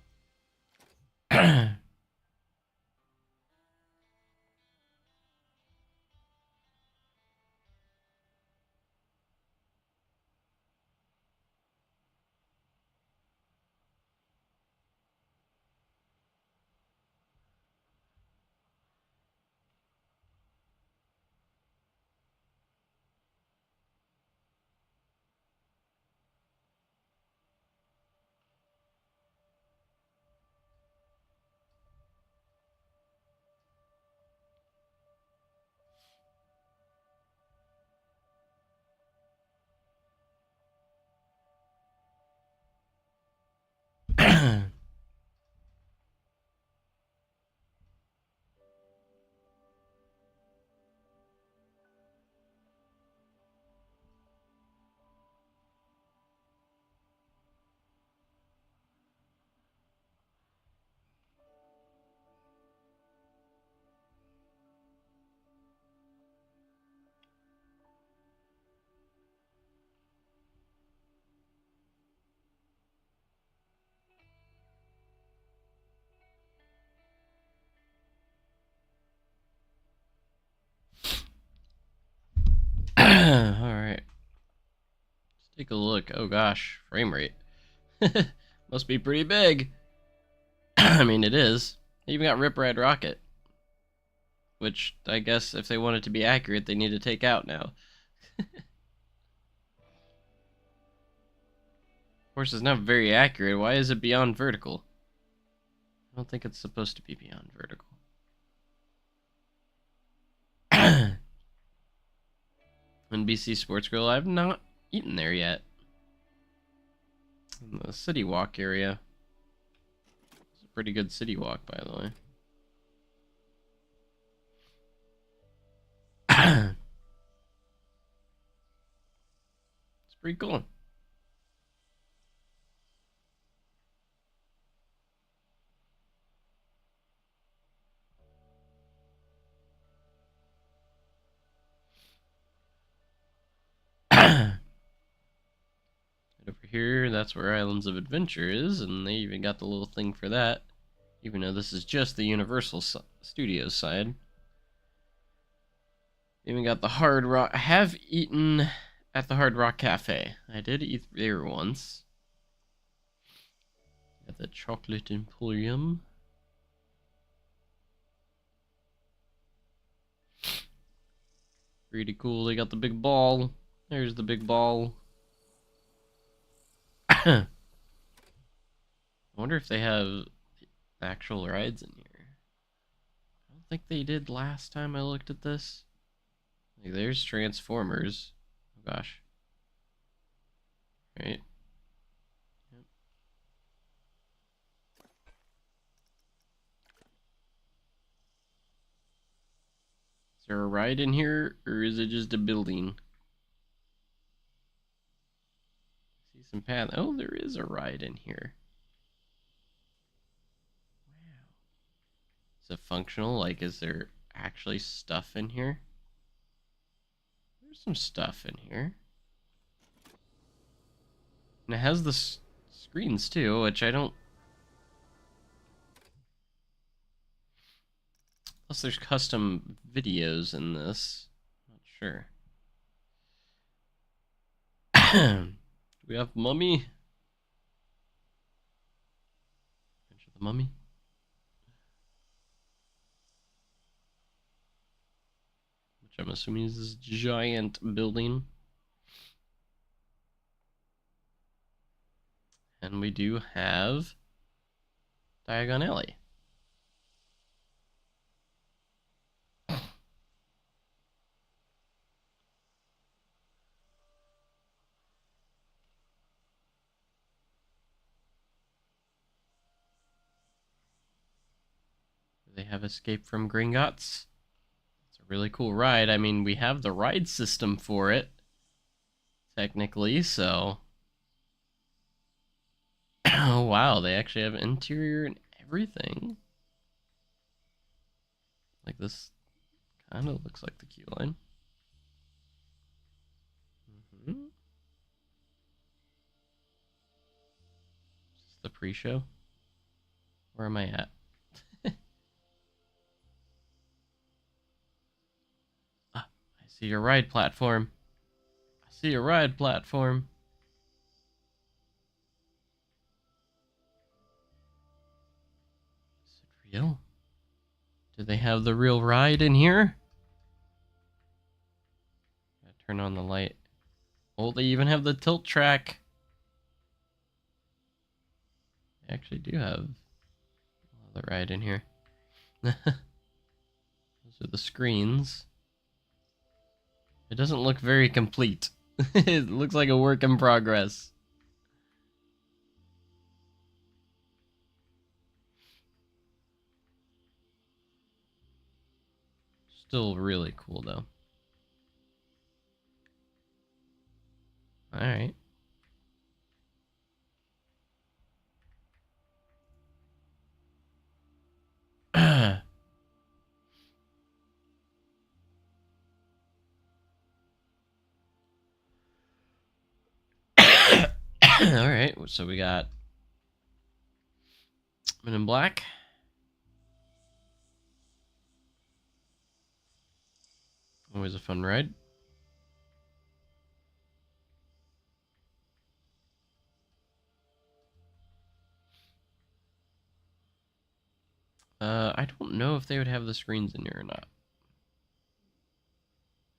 Alright. Let's take a look. Oh gosh, frame rate. Must be pretty big. I mean, it is. They even got Rip Ride Rocket. Which, I guess, if they want it to be accurate, they need to take out now. Of course, it's not very accurate. Why is it beyond vertical? I don't think it's supposed to be beyond vertical. NBC Sports Grill. I've not eaten there yet. In the City Walk area. It's a pretty good City Walk, by the way. It's pretty cool. Over here, that's where Islands of Adventure is, and they even got the little thing for that, even though this is just the Universal Studios side. Even got the Hard Rock. I have eaten at the Hard Rock Cafe. I did eat there once. Got the Chocolate Emporium. Pretty cool. They got the big ball. There's the big ball. I wonder if they have actual rides in here. I don't think they did last time I looked at this. Like, there's Transformers. Oh gosh. Right. Yep. Is there a ride in here, or is it just a building? Some path. Oh, there is a ride in here. Wow. Is it functional? Like, is there actually stuff in here? There's some stuff in here. And it has the screens too, which I don't... Plus there's custom videos in this. Not sure. We have Mummy. Adventure of the Mummy. Which I'm assuming is this giant building. And we do have Diagon Alley. They have Escape from Gringotts. It's a really cool ride. I mean, we have the ride system for it, technically, so... Oh, wow, they actually have interior and everything. Like, this kind of looks like the queue line. Mm-hmm. Is this the pre-show? Where am I at? I see your ride platform. I see your ride platform. Is it real? Do they have the real ride in here? Gotta turn on the light. Oh, they even have the tilt track. They actually do have the ride in here. Those are the screens. It doesn't look very complete. It looks like a work in progress. Still really cool though. Alright. Alright, so we got Men in Black. Always a fun ride. I don't know if they would have the screens in here or not.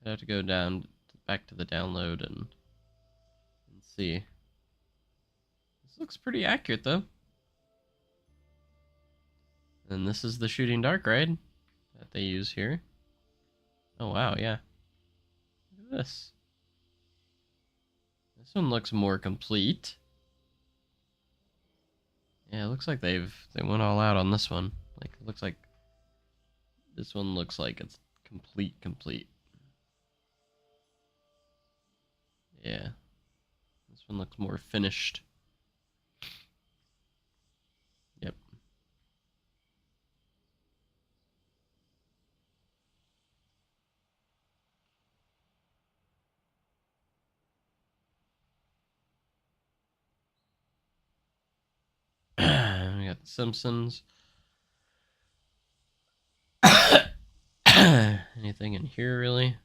I'd have to go down back to the download and see. This looks pretty accurate though. And this is the Shooting Dark ride that they use here. Oh wow, yeah. Look at this. This one looks more complete. Yeah, it looks like they went all out on this one. Like, it looks like this one looks like it's complete. Yeah. This one looks more finished. Yep. We got The Simpsons. Anything in here, really?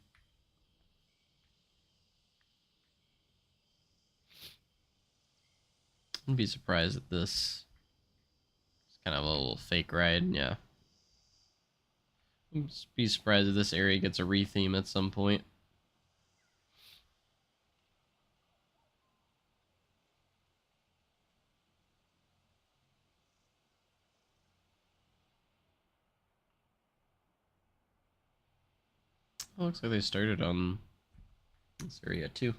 I'd be surprised at this. It's kind of a little fake ride, yeah. I'd be surprised if this area gets a retheme at some point. Oh, looks like they started on this area too.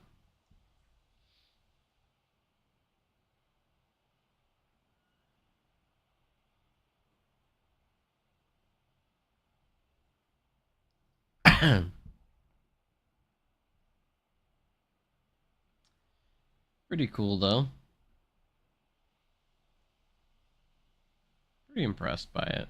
Pretty cool though. Pretty impressed by it.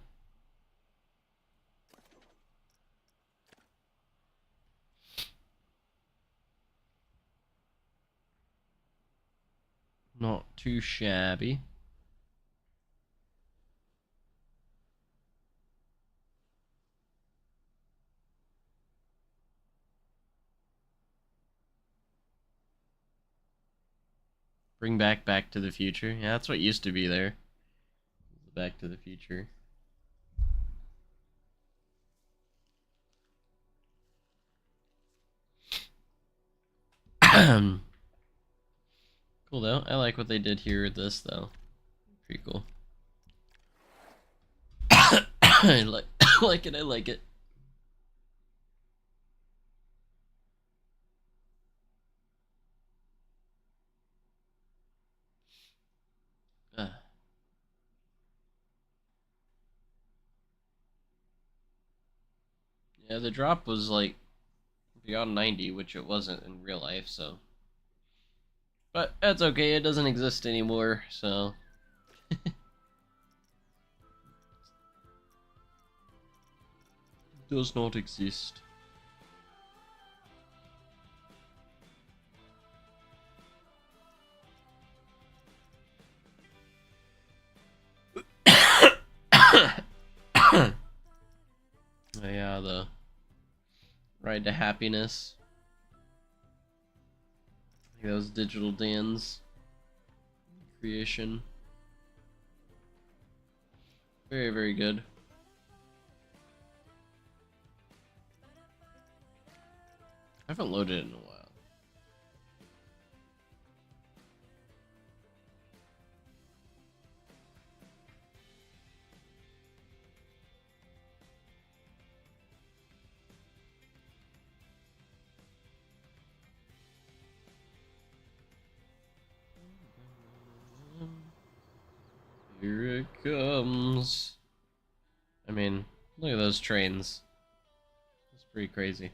Not too shabby. Bring Back to the Future. Yeah, that's what used to be there. Back to the Future. Cool though. I like what they did here with this though. Pretty cool. I like it. I like it. Uh. Yeah, the drop was like beyond 90, which it wasn't in real life, so. But that's okay, it doesn't exist anymore, so. Does not exist. Yeah, the Ride to Happiness. That was Digital Dan's creation. Very, very good. I haven't loaded it in a while. Here it comes. I mean, look at those trains. It's pretty crazy.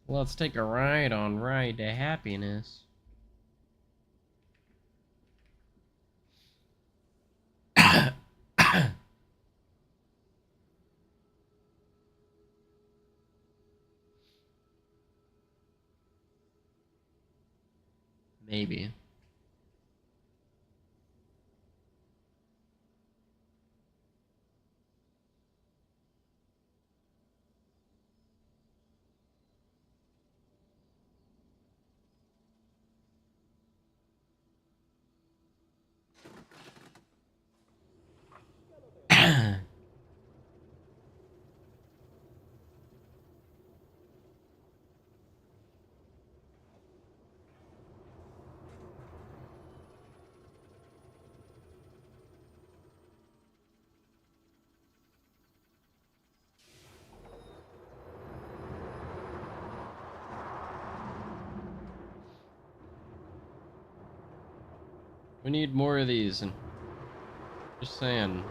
Let's take a ride on Ride to Happiness. Maybe. We need more of these, and just saying.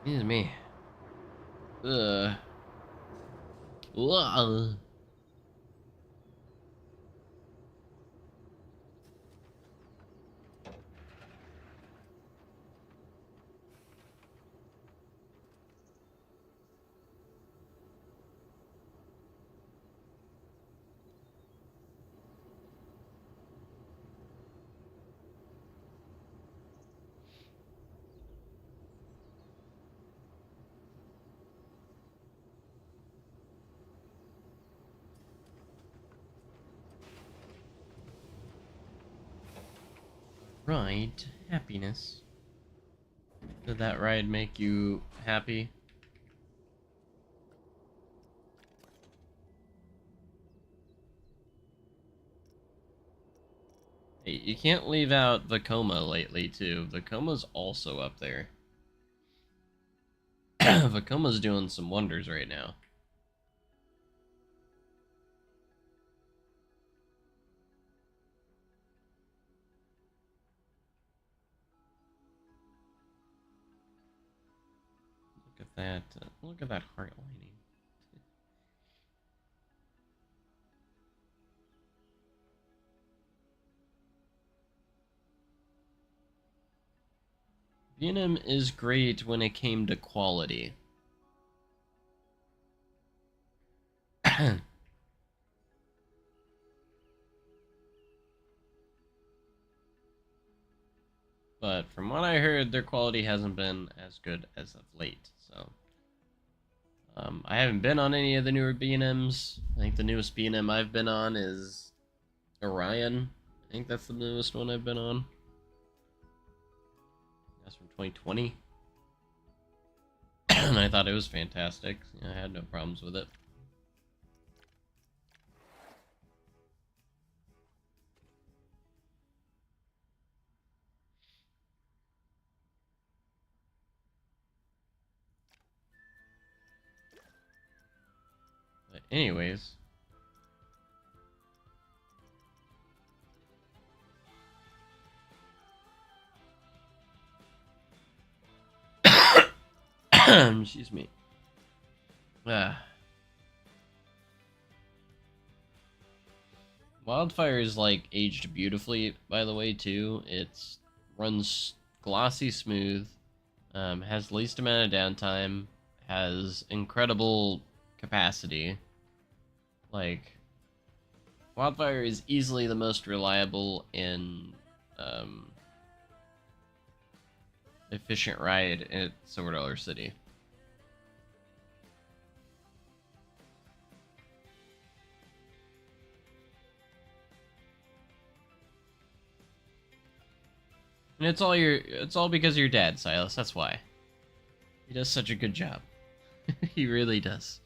Excuse me. Ugh. Ugh. Right, happiness. Did that ride make you happy? Hey, you can't leave out Vekoma lately, too. Vekoma's also up there. Vekoma's doing some wonders right now. Look at that heart lining. B&M is great when it came to quality. But from what I heard, their quality hasn't been as good as of late, so... I haven't been on any of the newer B&Ms. I think the newest B&M I've been on is Orion. I think that's the newest one I've been on. That's from 2020. And I thought it was fantastic. I had no problems with it. But anyways... Excuse me. Wildfire is like aged beautifully, by the way, too. It's runs glossy smooth, has least amount of downtime, has incredible capacity. Like, Wildfire is easily the most reliable and efficient ride at Silver Dollar City. And it's all because of your dad, Silas, that's why. He does such a good job. He really does.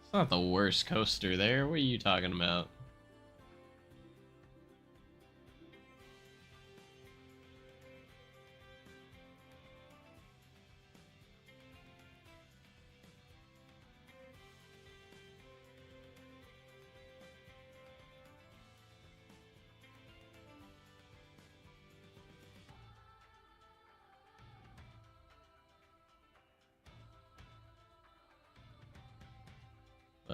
It's not the worst coaster there. What are you talking about?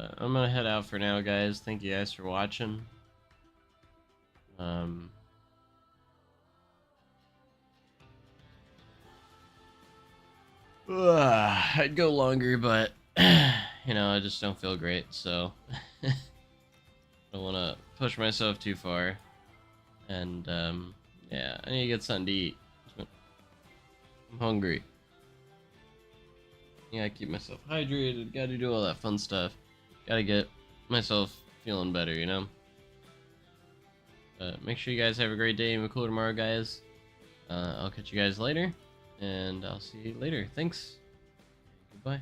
But I'm gonna head out for now, guys. Thank you guys for watching. I'd go longer, but you know, I just don't feel great, so I don't want to push myself too far. And yeah, I need to get something to eat. I'm hungry. Yeah, I keep myself hydrated. Got to do all that fun stuff. Got to get myself feeling better, you know. Make sure you guys have a great day and be cool tomorrow, guys. I'll catch you guys later, and I'll see you later. Thanks. Goodbye.